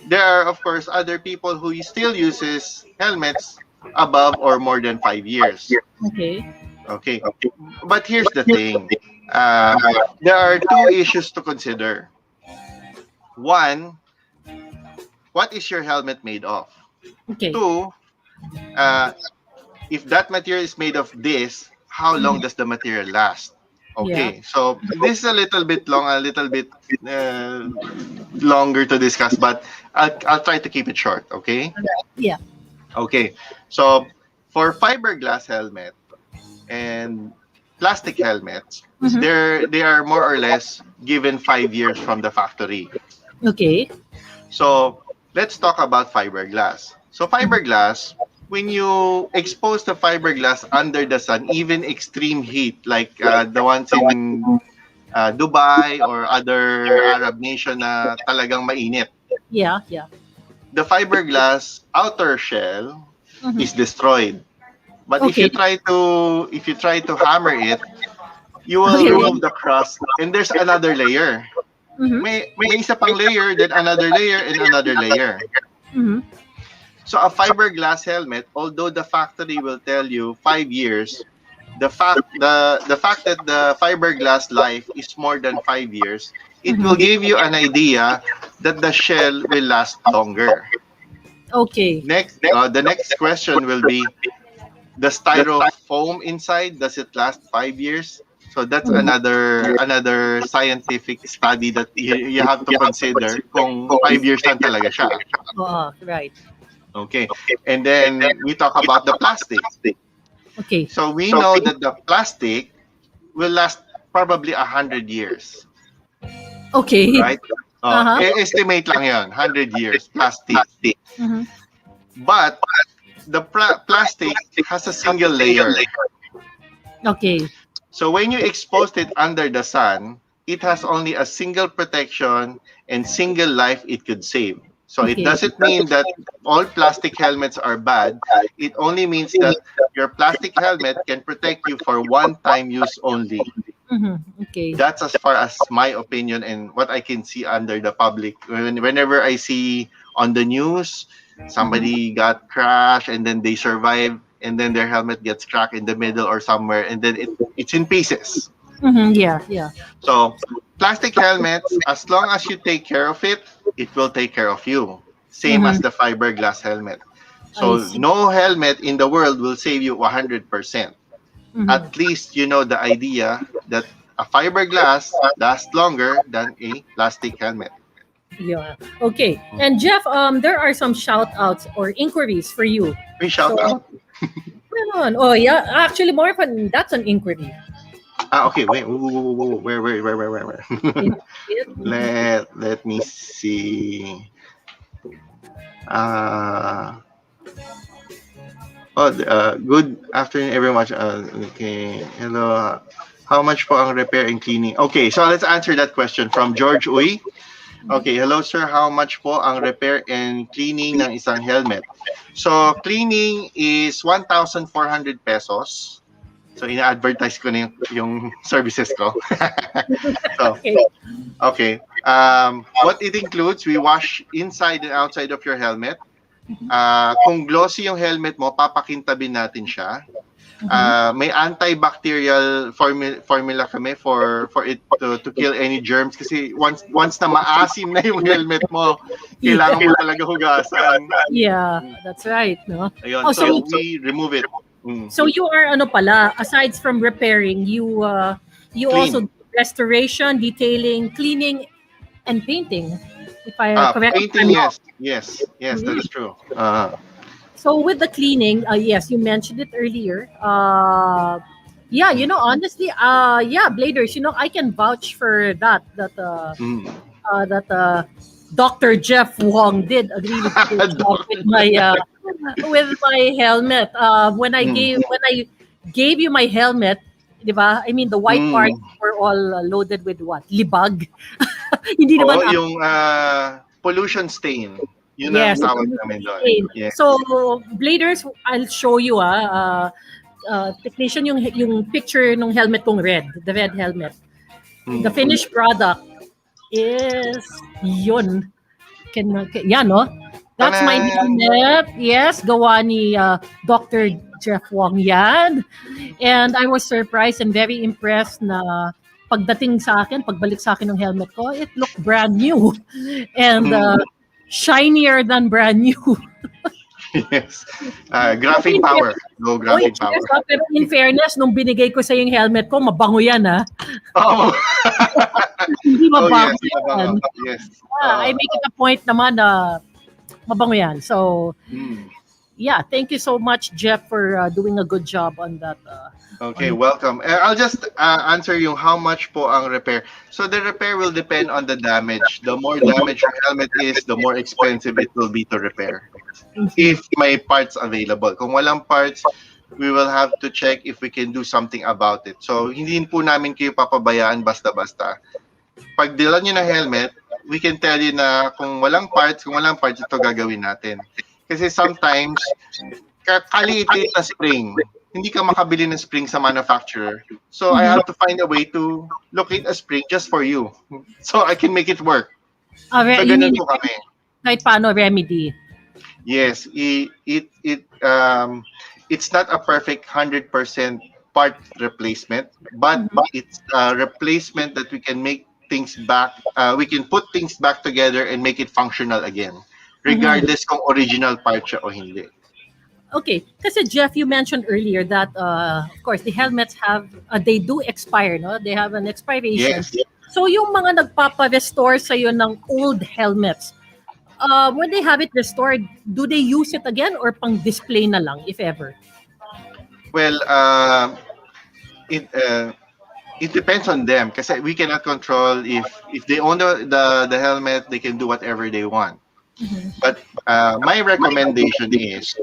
there are of course other people who still uses helmets above or more than 5 years. Okay. But here's the thing. There are two issues to consider. One, what is your helmet made of? Two, if that material is made of this, how long does the material last? Okay, so this is a little bit longer to discuss, but I'll try to keep it short. Okay. Yeah. Okay, so for fiberglass helmet and plastic helmets, they are more or less given 5 years from the factory. Okay. So let's talk about fiberglass. So fiberglass, when you expose the fiberglass under the sun, even extreme heat, like the ones in Dubai or other Arab nation na talagang mainit, Yeah. the fiberglass outer shell is destroyed. But if you try to hammer it, you will remove the crust, and there's another layer. May isa pang layer, then another layer, and another layer. So a fiberglass helmet, although the factory will tell you 5 years, the fact that the fiberglass life is more than 5 years, it will give you an idea that the shell will last longer. Okay. The next question will be, the styrofoam inside, does it last 5 years? So that's another scientific study that you have to consider kung 5 years lang talaga siya. Right. Okay. And then we talk about the plastic. Okay. So we know that the plastic will last probably 100 years. Okay. Right? Estimate lang yun, 100 years, plastic. But the plastic has a single layer. Okay. So when you expose it under the sun, it has only a single protection and single life it could save. So it doesn't mean that all plastic helmets are bad. It only means that your plastic helmet can protect you for one-time use only. Okay. That's as far as my opinion and what I can see under the public. Whenever I see on the news, somebody got crashed and then they survive, and then their helmet gets cracked in the middle or somewhere, and then it's in pieces. Yeah. So plastic helmets, as long as you take care of it, it will take care of you. Same as the fiberglass helmet. So no helmet in the world will save you 100%. At least you know the idea that a fiberglass lasts longer than a plastic helmet. Yeah. Okay. And Jeff, there are some shout outs or inquiries for you. We shout So, out. meron. Oh, yeah. Actually, more fun. That's an inquiry. Okay, wait. Where? Let me see. Uh, good afternoon, everyone. Okay, hello. How much po ang repair and cleaning? Okay, so let's answer that question from George Uy. Okay, hello sir. How much po ang repair and cleaning ng isang helmet? So, cleaning is 1,400 pesos. So, ina-advertise ko na yung services ko. So, Okay. okay. What it includes, we wash inside and outside of your helmet. Kung glossy yung helmet mo, papakintabin natin siya. May antibacterial formula kami for it to kill any germs kasi once na maasim na yung helmet mo, kailangan mo talaga hugasan. Yeah, that's right. No? Ayun, Oh, so we remove it. So you are ano pala, aside from repairing, you Clean. also do restoration, detailing, cleaning, and painting. If I correct me if Painting, I'm wrong. yes, that's true. So with the cleaning, yes, you mentioned it earlier. Yeah, honestly, yeah, Bladers, I can vouch for that. That Dr. Jeff Wong did a really good job with my helmet. When I gave you my helmet, di ba? I mean, the white parts were all loaded with what? Libag. Hindi naman Oo, yung pollution stain. Yun yes, ang tawag namin doon. Yes. So, Bladers, I'll show you technician yung picture ng helmet kong red, the red helmet. The finished product is yun. No? That's my helmet. Yes, gawa ni Dr. Jeff Wong yan. And I was surprised and very impressed na pagbalik sa akin ng helmet ko, it looked brand new. And shinier than brand new. Yes. Graphic power. No graphic power. Yes, pero in fairness, nung binigay ko sa yung helmet ko, mabango yan Oh. Hindi mabango yes. yan. Yes. I make it a point naman na mabango yan. So, yeah, thank you so much, Jeff, for doing a good job on that. Okay, welcome. I'll just answer yung how much po ang repair. So the repair will depend on the damage. The more damage your helmet is, the more expensive it will be to repair. If may parts available. Kung walang parts, we will have to check if we can do something about it. So hindi po namin kayo papabayaan basta-basta. Pag dila nyo na helmet, we can tell you na kung walang parts, ito gagawin natin. Kasi sometimes, kaliit na spring, hindi ka makabili ng spring sa manufacturer. So I have to find a way to locate a spring just for you. So I can make it work. So ganun po kami. Kahit paano remedy. Yes, it's not a perfect 100% part replacement, but it's a replacement that we can make things back. We can put things back together and make it functional again, regardless kung original part siya o hindi. Okay, kasi Jeff, you mentioned earlier that, of course, the helmets they do expire, no? They have an expiration. Yes. So yung mga nagpapa-restore sa'yo ng old helmets, when they have it restored, do they use it again or pang-display na lang, if ever? Well, it depends on them kasi we cannot control if they own the helmet, they can do whatever they want. But my recommendation is,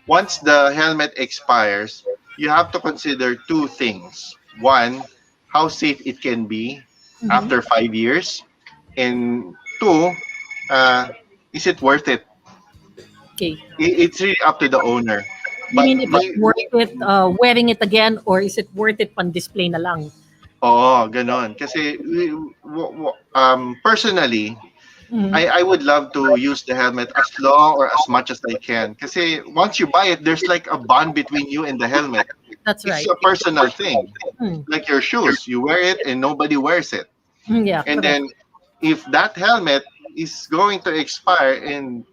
once the helmet expires, you have to consider two things. One, how safe it can be after 5 years. And two, is it worth it? Okay. It's really up to the owner. You mean if it's worth it wearing it again or is it worth it pan-display na lang? Oo, ganon. Kasi personally, I would love to use the helmet as long or as much as I can. Kasi once you buy it, there's like a bond between you and the helmet. That's right. It's a personal thing. Like your shoes, you wear it and nobody wears it. Yeah. And correct. then if that helmet is going to expire, and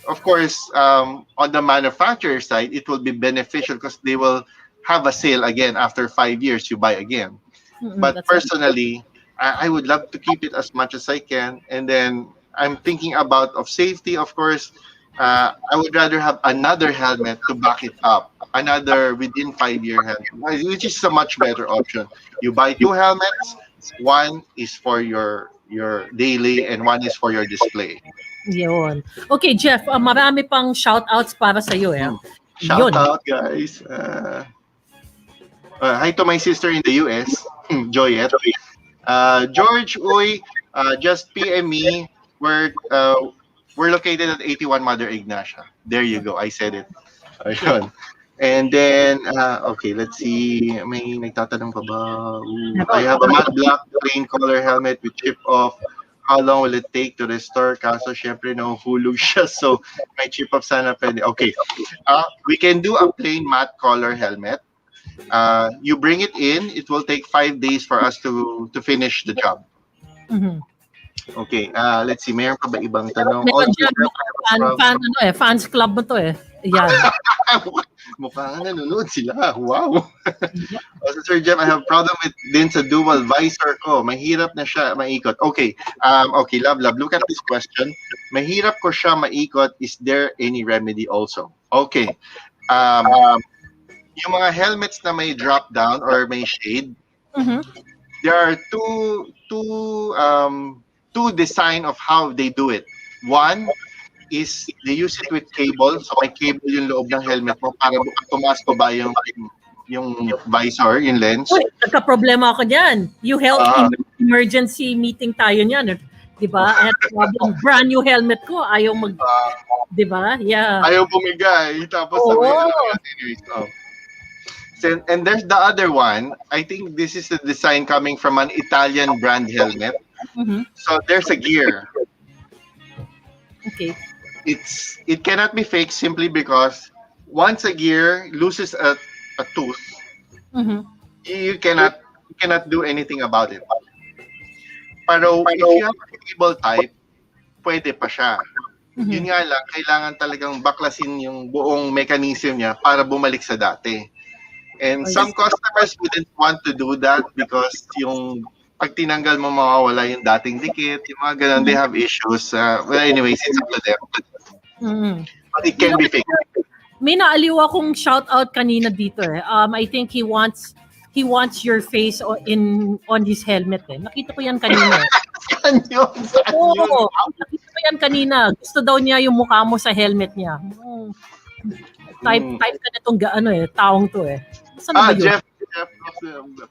of course, on the manufacturer side, it will be beneficial because they will have a sale again after 5 years, you buy again. But That's personally, I would love to keep it as much as I can. And then I'm thinking about of safety, of course. I would rather have another helmet to back it up, another within 5 year helmet, which is a much better option. You buy two helmets, one is for your daily and one is for your display. yun. Okay, Jeff, marami pang shoutouts para sa iyo eh. Shout Yun. out, guys. Hi to my sister in the US, Joyette. George, Uy, just PM me. We're located at 81 Mother Ignacia. There you go. I said it. Ayun. And then, okay, let's see. May nagtatanong pa ba? Ooh, I have a matte black plain color helmet with chip off. How long will it take to restore? Kaso, syempre, nahuhulog siya. So, may chip off sana pwede. Okay. We can do a plain matte color helmet. You bring it in. It will take 5 days for us to finish the job. Mhm. Okay. Let's see. Mayroon pa ba ibang tanong? Meron Also, dyan, fans club mo to eh. Yan. Mukhang nanonood sila. Wow. Also, Sir Jeff, I have problem with din sa dual visor ko. Mahirap na siya maikot. Okay. Okay, love. Look at this question. Mahirap ko siya maikot. Is there any remedy also? Okay. Yung mga helmets na may drop down or may shade, there are two design of how they do it. One is they use it with cable. So may cable yung loob ng helmet mo para tumaas pa ba yung visor, yung lens. Uy, nagka-problema ako dyan. You held emergency meeting tayo niyan. Di ba? I had problem. Brand new helmet ko. Ayaw di ba? Yeah. Ayaw bumigay. Tapos anyways, and there's the other one. I think this is the design coming from an Italian brand helmet. So there's a gear. Okay. It cannot be fixed simply because once a gear loses a tooth, you cannot do anything about it. Pero if you have a cable type, pwede pa siya. Yun nga lang, kailangan talagang baklasin yung buong mechanism niya para bumalik sa dati. And some customers wouldn't want to do that because yung pag tinanggal mo mawawala yung dating dikit, yung mga ganun, they have issues. Well, anyways, it's up to them. But it can be fixed. May naaliw akong shout out kanina dito eh. I think he wants your face on his helmet eh. Nakita ko yan kanina. Saan yun? Oo, nakita ko yan kanina. Gusto daw niya yung mukha mo sa helmet niya. Type ka na itong taong to eh. Saan ba yun? Jeff,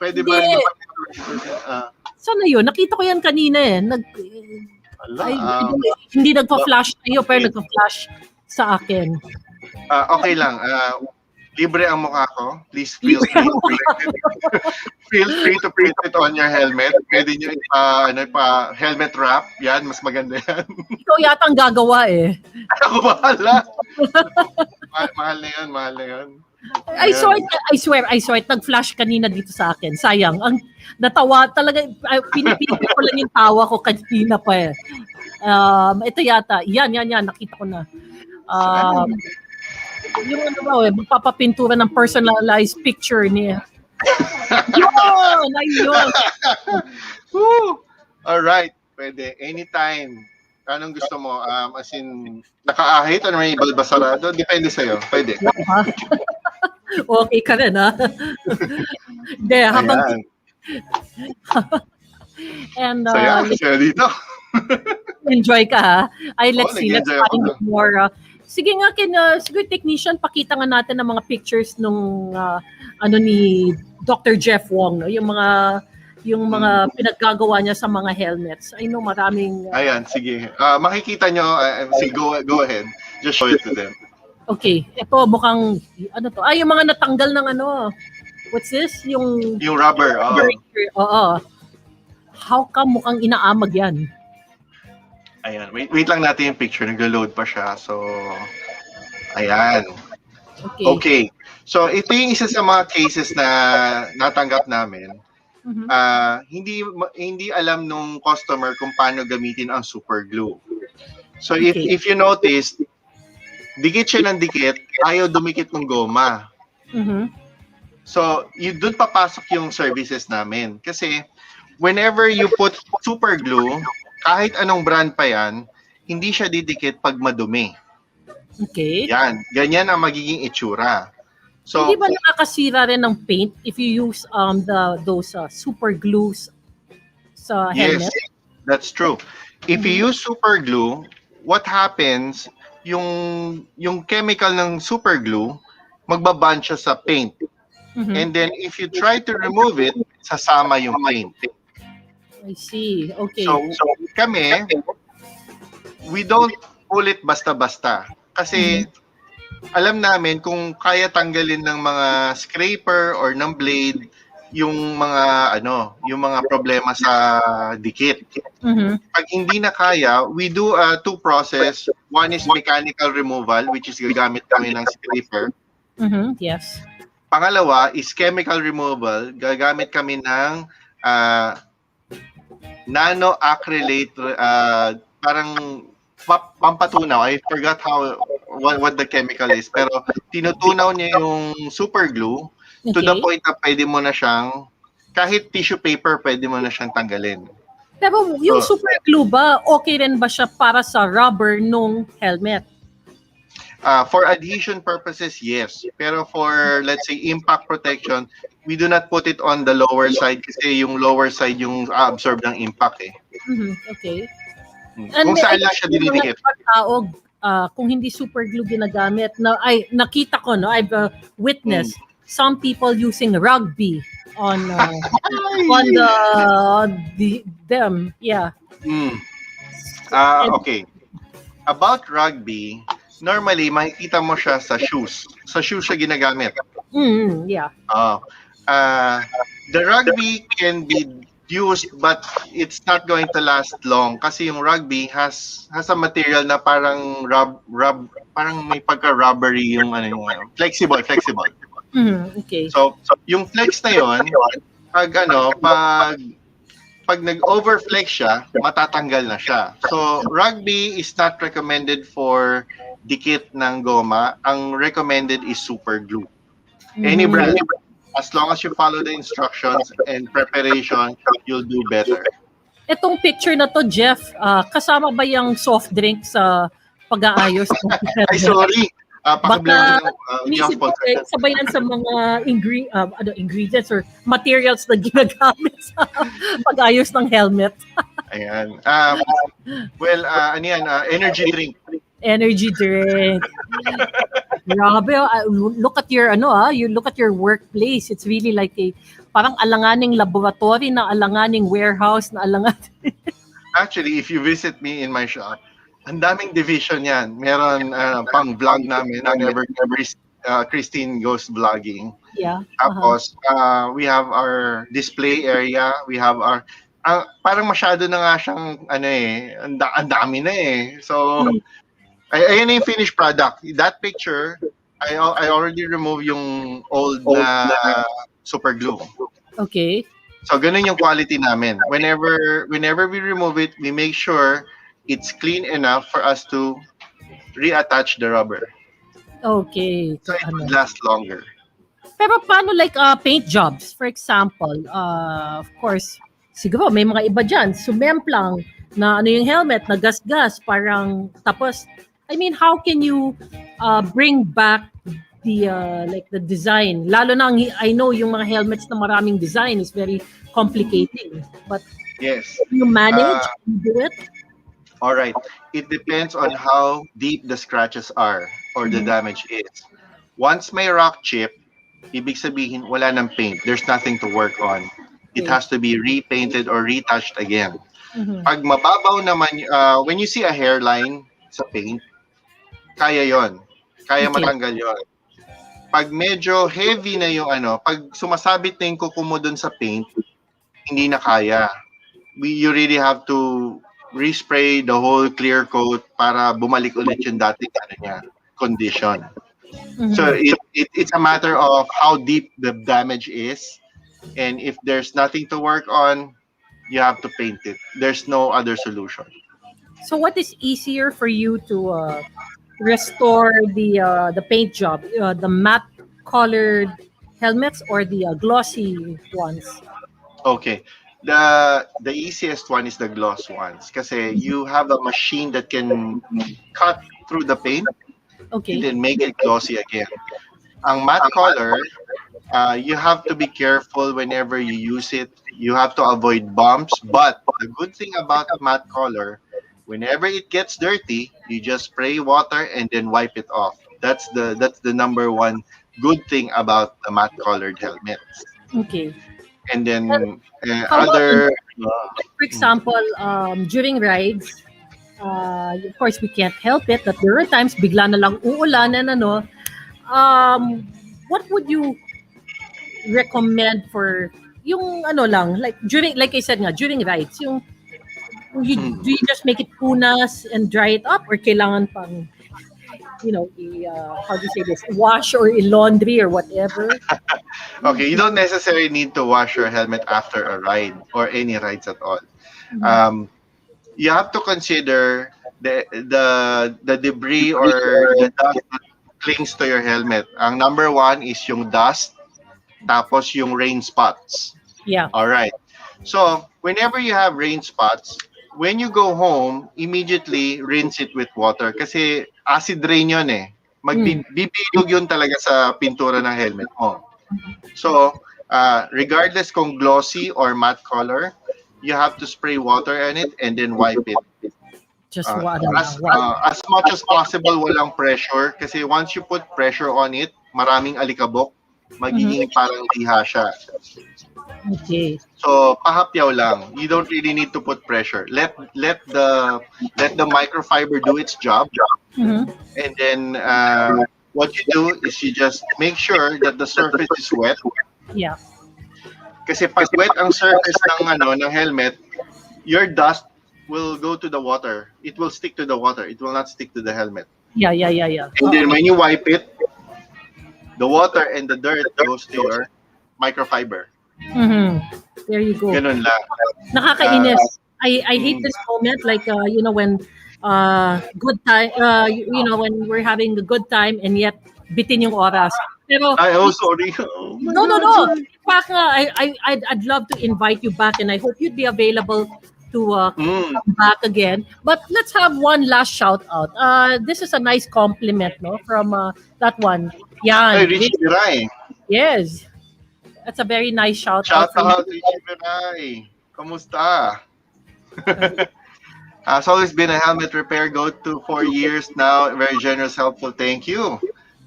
pwede ba? Saan na yun? Nakita ko yan kanina eh. Hindi nagpa-flash sa'yo, pero nagpa-flash sa akin. Okay lang. Libre ang mukha ko. Please feel free to print it on your helmet. Pwede nyo helmet wrap. Yan, mas maganda yan. Ikaw yata ang gagawa eh. Ako bahala. Mahal na yun. I swear, nag-flash kanina dito sa akin. Sayang. Ang natawa talaga, pinipili ko lang yung tawa ko kanina pa eh. Ito yata, yan, nakita ko na. Yung magpapapintura ng personalized picture niya. Ayun. Alright, pwede. Anytime. Anong gusto mo? As in, nakaahit o may balbasarado? Depende sa'yo. Pwede. Okay ka rin, ha? Hindi, habang... And, saya dito. enjoy ka, ha? Let's see. Let's find more. Sige nga, siguro technician, pakita nga natin ng mga pictures nung ni Dr. Jeff Wong, no? Yung mga pinaggagawa niya sa mga helmets. I know maraming... Ayan, sige. Makikita nyo, sige, go ahead. Just show it to them. Okay. Ito, mukhang, to? Yung mga natanggal ng what's this? Yung rubber. Oo. How come mukhang inaamag yan? Ayan. Wait lang natin yung picture. Nag-load pa siya. So, ayan. Okay. So, ito yung isa sa mga cases na natanggap namin. Hindi alam nung customer kung paano gamitin ang super glue. So, if you notice, dikit siya ng dikit, ayaw dumikit ng goma. So, doon papasok yung services namin. Kasi, whenever you put super glue, kahit anong brand pa yan, hindi siya didikit pag madumi. Okay. Yan. Ganyan ang magiging itsura. Hindi So, ba nakakasira rin ng paint if you use those super glues sa yes, helmet? that's true. If you use super glue, what happens, yung chemical ng super glue, magbaband siya sa paint. Mhm. And then, if you try to remove it, sasama yung paint. I see. Okay. So, kami, we don't pull it basta-basta. Kasi, alam namin kung kaya tanggalin ng mga scraper or ng blade yung mga problema sa dikit. Mhm. Pag hindi na kaya, we do two process. One is mechanical removal, which is gagamit kami ng scraper. Mhm. Yes. Pangalawa is chemical removal. Gagamit kami ng nano-acrylate, parang pampatunaw. I forgot what the chemical is. Pero tinutunaw niya yung super glue to the Okay. point na pwede mo na siyang, kahit tissue paper, pwede mo na siyang tanggalin. Pero yung So, super glue ba, okay rin ba siya para sa rubber nung helmet? For adhesion purposes, yes. Pero for, let's say, impact protection, we do not put it on the lower side kasi yung lower side yung absorb ng impact eh. Mhm. Okay. Kung saan lang siya dinidikit. Tao, kung hindi super glue ginagamit, nakita ko, no, I've witnessed some people using rugby on them. Yeah. Okay. About rugby, normally makikita mo siya sa shoes. Sa shoes siya ginagamit. Yeah. The rugby can be used but it's not going to last long kasi yung rugby has a material na parang parang may pagka-rubbery yung flexible. Okay. So yung flex na yon, pag nag-overflex siya, matatanggal na siya. So rugby is not recommended for dikit ng goma. Ang recommended is super glue. Any brand. As long as you follow the instructions and preparation, you'll do better. Itong picture na to, Jeff, kasama ba yung soft drink sa pag-aayos ng Ay, sorry. Baka Hindi ako sponsor. sabay yan sa mga ingredients or materials na ginagamit sa pag-ayos ng helmet. Ayan. Energy drink. Energy drink. Grabe, look at your you look at your workplace. It's really like parang alanganing laboratory na alanganing warehouse na alanganing. Actually, if you visit me in my shop, ang daming division yan. Meron pang vlog namin whenever Christine goes vlogging. Yeah. Tapos, we have our display area. We have our parang masyado na nga siyang ang dami na eh. So, ayan na yung finished product. That picture, I already removed yung old na super glue. Okay. So, ganun yung quality namin. Whenever we remove it, we make sure it's clean enough for us to reattach the rubber. Okay. So, it would last longer. Pero paano like paint jobs? For example, of course, siguro may mga iba dyan, sumemplang na yung helmet, na gas-gas, parang tapos, I mean, how can you bring back the design? Lalo na, I know yung mga helmets na maraming design is very complicating. But yes, can you manage? Can you do it? All right. It depends on how deep the scratches are or the damage is. Once may rock chip, ibig sabihin wala ng paint. There's nothing to work on. It has to be repainted or retouched again. Pag mababaw naman, when you see a hairline sa paint, kaya yon. Kaya matanggal yon. Pag medyo heavy na yung pag sumasabit na yung kuko mo dun sa paint, hindi na kaya. You really have to respray the whole clear coat para bumalik ulit yung dating condition. So it's a matter of how deep the damage is, and if there's nothing to work on, you have to paint it. There's no other solution. So what is easier for you to restore the paint job, the matte colored helmets or the glossy ones? Okay. The easiest one is the gloss ones kasi you have a machine that can cut through the paint and Okay. then make it glossy again. Ang matte color, you have to be careful whenever you use it. You have to avoid bumps. But the good thing about matte color, whenever it gets dirty, you just spray water and then wipe it off. That's the number one good thing about the matte colored helmets. Okay. And And then how about, other for example, during rides, of course, we can't help it that there are times bigla na lang uulan and ano, what would you recommend for yung ano lang, like during, like I said nga, during rides, yung do you just make it punas and dry it up or kailangan pang, how do you say this, wash or laundry or whatever? okay, you don't necessarily need to wash your helmet after a ride or any rides at all. Um, you have to consider the debris or the dust that clings to your helmet. Ang number one is yung dust, tapos yung rain spots. Yeah. All right. So whenever you have rain spots, when you go home, immediately rinse it with water kasi acid rain yun eh. Bibilog yun talaga sa pintura ng helmet mo. So, regardless kung glossy or matte color, you have to spray water on it and then wipe it. Just water. As much as possible, walang pressure. Kasi once you put pressure on it, maraming alikabok, magiging parang liha siya. Okay. So, pahapyaw lang. You don't really need to put pressure. Let the microfiber do its job. And then what you do is you just make sure that the surface is wet. Yeah. Kasi pag wet ang surface ng helmet, your dust will go to the water. It will stick to the water. It will not stick to the helmet. Yeah. And then when you wipe it, the water and the dirt goes to your microfiber. There you go. Ganun lang. Nakakainis. I hate this moment, like when good time, when we're having a good time and yet bitin yung oras. Pero Sorry. no. In fact, I'd love to invite you back, and I hope you'd be available to come back again. But let's have one last shout out. This is a nice compliment, no, from that one. Ay, Yan. Richie Biray. Yes. That's a very nice shout Shout from out, Richie Biray. Kamusta? Has always been a helmet repair go-to for years now. Very generous, helpful. Thank you.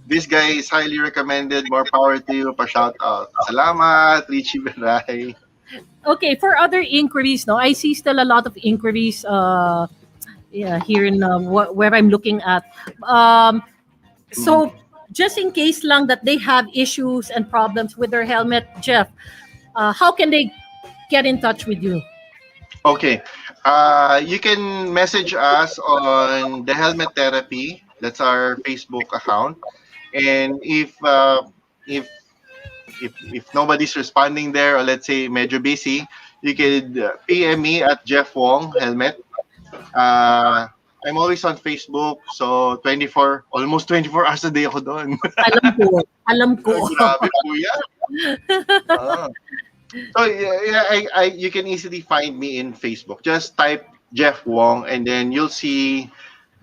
This guy is highly recommended. More power to you. Pa-shout out. Salamat, Richie Biray. Okay, for other inquiries, no, I see still a lot of inquiries here in where I'm looking at. So just in case lang that they have issues and problems with their helmet, Jeff, how can they get in touch with you? Okay. You can message us on the Helmet Therapy. That's our Facebook account. And if nobody's responding there, or let's say medyo busy, you could PM me at Jeff Wong Helmet. I'm always on Facebook, so almost 24 hours a day ako doon. Alam ko. Grabe po yan. So you can easily find me in Facebook. Just type Jeff Wong and then you'll see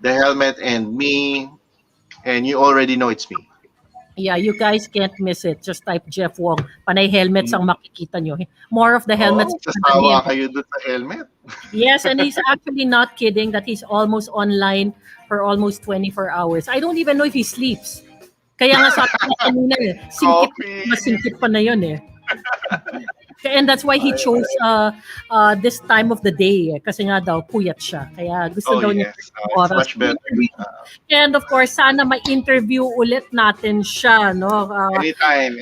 the helmet and me, and you already know it's me. Yeah, you guys can't miss it. Just type Jeff Wong. Panay helmets ang makikita nyo. More of the helmets. Sasawa kayo doon sa helmet. Yes, and he's actually not kidding that he's almost online for almost 24 hours. I don't even know if he sleeps. Kaya nga sabi ko kanina masingkit pa na yun eh. And that's why he chose this time of the day kasi nga daw puyat siya. Kaya gusto daw niya oras. Much better. And of course, sana ma-interview ulit natin siya, no? Anytime.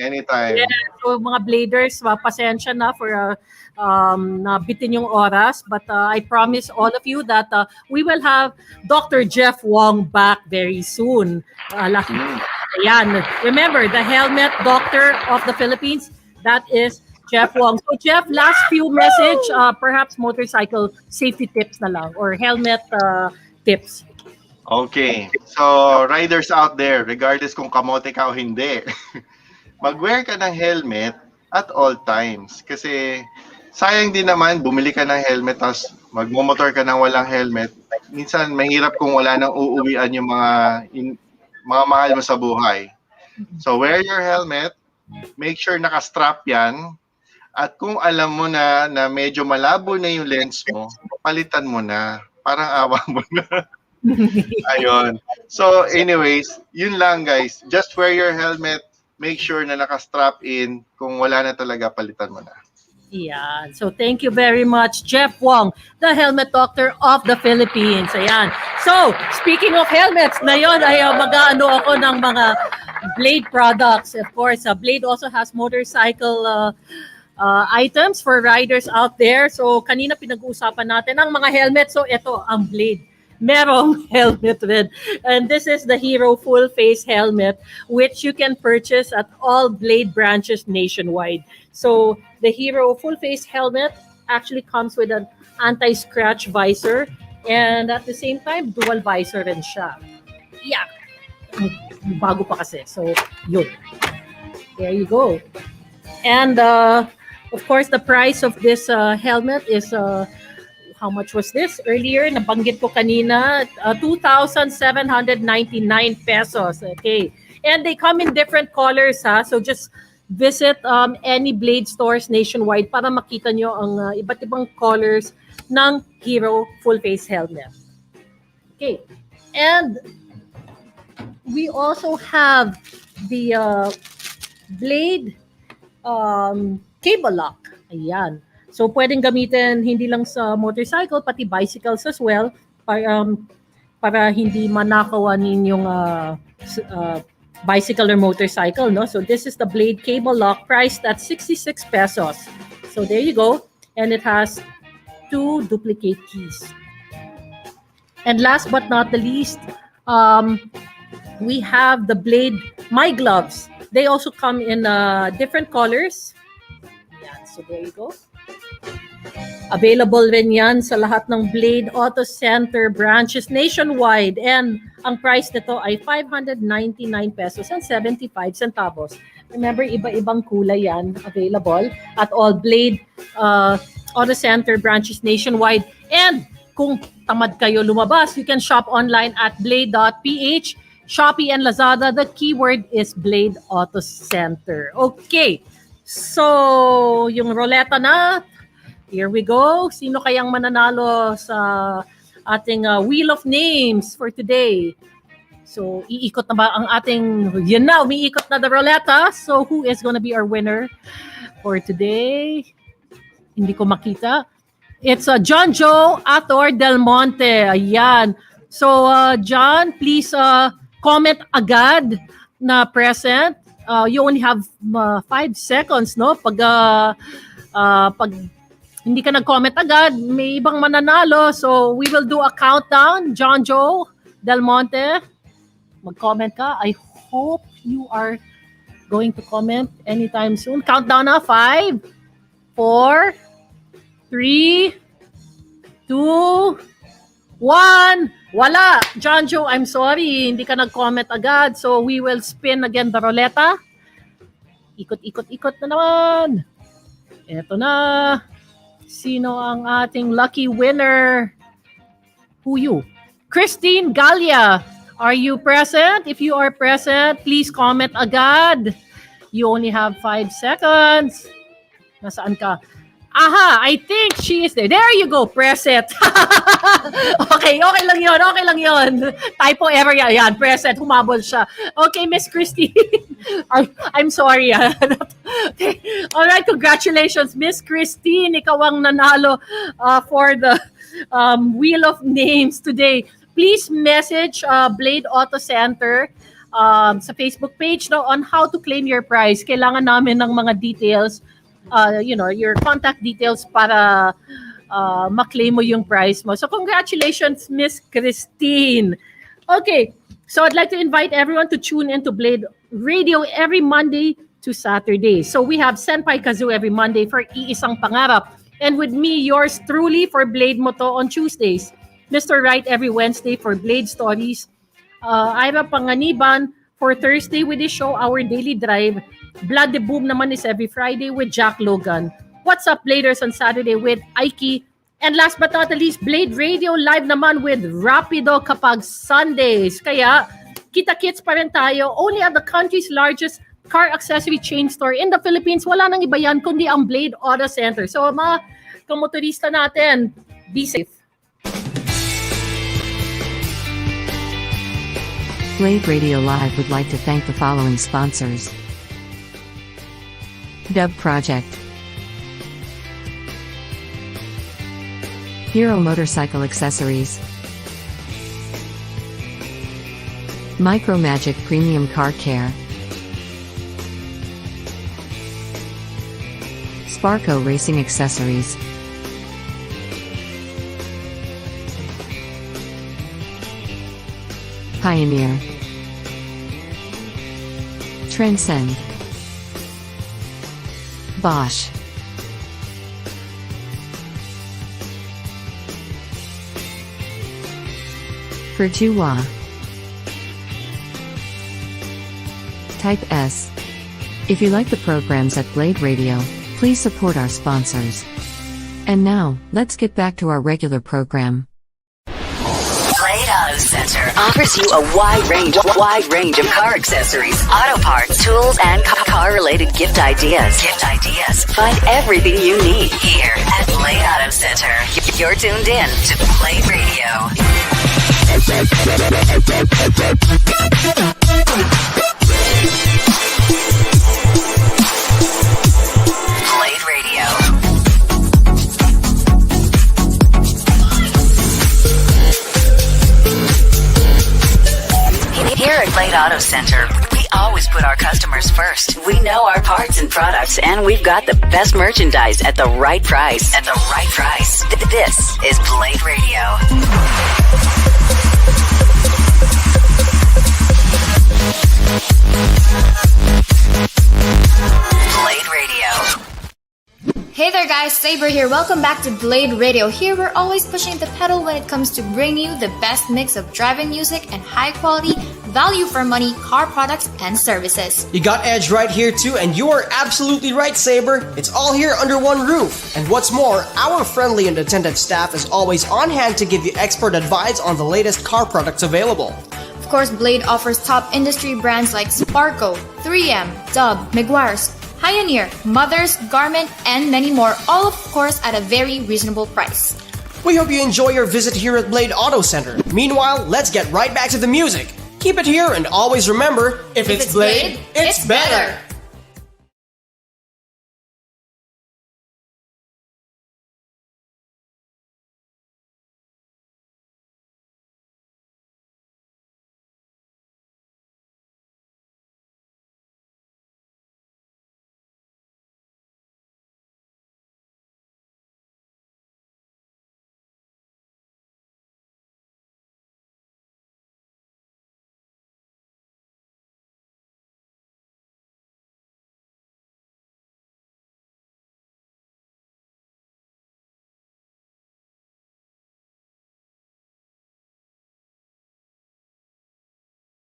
Yeah, so mga bladers, pasensya na for nabitin yung oras, but I promise all of you that we will have Dr. Jeff Wong back very soon. Ayan. Remember, the helmet doctor of the Philippines, that is Jeff Wong. So Jeff, last few message, perhaps motorcycle safety tips na lang or helmet tips. Okay. So, riders out there, regardless kung kamote ka o hindi, mag-wear ka ng helmet at all times. Kasi sayang din naman, bumili ka ng helmet tapos magmomotor ka ng walang helmet. Minsan mahirap kung wala nang uuwian yung mga mahal mo sa buhay. So wear your helmet, make sure naka-strap yan, at kung alam mo na medyo malabo na yung lens mo, palitan mo na. Parang awa mo na. Ayun. So anyways, yun lang guys. Just wear your helmet, make sure na naka-strap in. Kung wala na talaga, palitan mo na. Yeah. So thank you very much, Jeff Wong, the helmet doctor of the Philippines. Ayan. So, speaking of helmets, ngayon ay mag-ano ako ng mga Blade products. Of course, Blade also has motorcycle items for riders out there. So, kanina pinag-uusapan natin ang mga helmet. So, ito ang Blade. Merong helmet rin. And this is the Hero Full Face Helmet, which you can purchase at all Blade branches nationwide. So, the Hero Full Face Helmet actually comes with an anti-scratch visor, and at the same time, dual visor rin siya. Yeah. Bago pa kasi. So, yun. There you go. And, of course, the price of this helmet is... how much was this earlier? Nabanggit ko kanina, 2,799 pesos. Okay. And they come in different colors, ha? So just visit any Blade stores nationwide para makita nyo ang iba't ibang colors ng Hero Full Face Helmet. Okay. And we also have the Blade cable lock. Ayan. So, pwedeng gamitin hindi lang sa motorcycle, pati bicycles as well, para hindi manakawanin yung bicycle or motorcycle, no? So, this is the Blade cable lock, priced at 66 pesos. So, there you go. And it has 2 duplicate keys. And last but not the least, we have the Blade My Gloves. They also come in different colors. Yan, so there you go. Available rin yan sa lahat ng Blade Auto Center branches nationwide. And ang price nito ay 599 pesos and 75 centavos. Remember, iba-ibang kulay yan available at all Blade Auto Center branches nationwide. And kung tamad kayo lumabas, you can shop online at blade.ph, Shopee and Lazada. The keyword is Blade Auto Center. Okay, so yung roleta na. Here we go. Sino kayang mananalo sa ating Wheel of Names for today? So, iikot na ba ang ating... Yan na, umiikot na the roleta. So, who is gonna be our winner for today? Hindi ko makita. It's John Joe Ator Del Monte. Ayan. So, John, please comment agad na present. You only have 5 seconds, no? Pag hindi ka nag-comment agad, may ibang mananalo. So, we will do a countdown. John Joe Del Monte, mag-comment ka. I hope you are going to comment anytime soon. Countdown na. 5, 4, 3, 2, 1. Wala. John Joe, I'm sorry. Hindi ka nag-comment agad. So, we will spin again the roleta. Ikot-ikot-ikot na naman. Eto na. Sino ang ating lucky winner? Who you? Christine Galia. Are you present? If you are present, please comment agad. You only have 5 seconds. Nasaan ka? Aha, I think she is there. There you go, present. Okay lang yun. Typo error yan, present, humabol siya. Okay, Miss Christine. I'm sorry. Okay. All right, congratulations, Miss Christine. Ikaw ang nanalo for the Wheel of Names today. Please message Blade Auto Center sa Facebook page on how to claim your prize. Kailangan namin ng mga details, your contact details para maklaim mo yung prize mo. So congratulations, Miss Christine. Okay, so I'd like to invite everyone to tune into Blade Radio every Monday to Saturday. So we have Senpai Kazoo every Monday for Iisang Pangarap. And with me, yours truly for Blade Moto on Tuesdays. Mr. Wright every Wednesday for Blade Stories. Ira Panganiban For Thursday with the show, our daily drive. Blood the Boom naman is every Friday with Jack Logan. What's Up Bladers on Saturday with Aiki. And last but not the least, Blade Radio live naman with Rapido kapag Sundays. Kaya, kita-kits pa rin tayo only at the country's largest car accessory chain store in the Philippines. Wala nang iba yan kundi ang Blade Auto Center. So mga kamotorista natin, be safe. Blade Radio Live would like to thank the following sponsors: Dub Project, Hero Motorcycle Accessories, Micromagic Premium Car Care, Sparco Racing Accessories, Pioneer, Transcend, Bosch, Virtua, Type S. If you like the programs at Blade Radio, please support our sponsors. And now, let's get back to our regular program. Blade Auto Center offers you a wide range of car accessories, auto parts, tools, and car-related gift ideas. Find everything you need here at Blade Auto Center. You're tuned in to Blade Radio. Blade Radio. Here at Blade Auto Center, we always put our customers first. We know our parts and products, and we've got the best merchandise at the right price. This is Blade Radio. Blade Radio. Hey there guys, Saber here. Welcome back to Blade Radio. Here we're always pushing the pedal when it comes to bringing you the best mix of driving music and high quality, value for money car products and services. You got Edge right here too, and you are absolutely right, Saber. It's all here under one roof. And what's more, our friendly and attentive staff is always on hand to give you expert advice on the latest car products available. Of course, Blade offers top industry brands like Sparco, 3M, Dub, Meguiar's, Pioneer, Mothers, Garment, and many more, all of course at a very reasonable price. We hope you enjoy your visit here at Blade Auto Center. Meanwhile, let's get right back to the music. Keep it here and always remember, if it's Blade, it's better.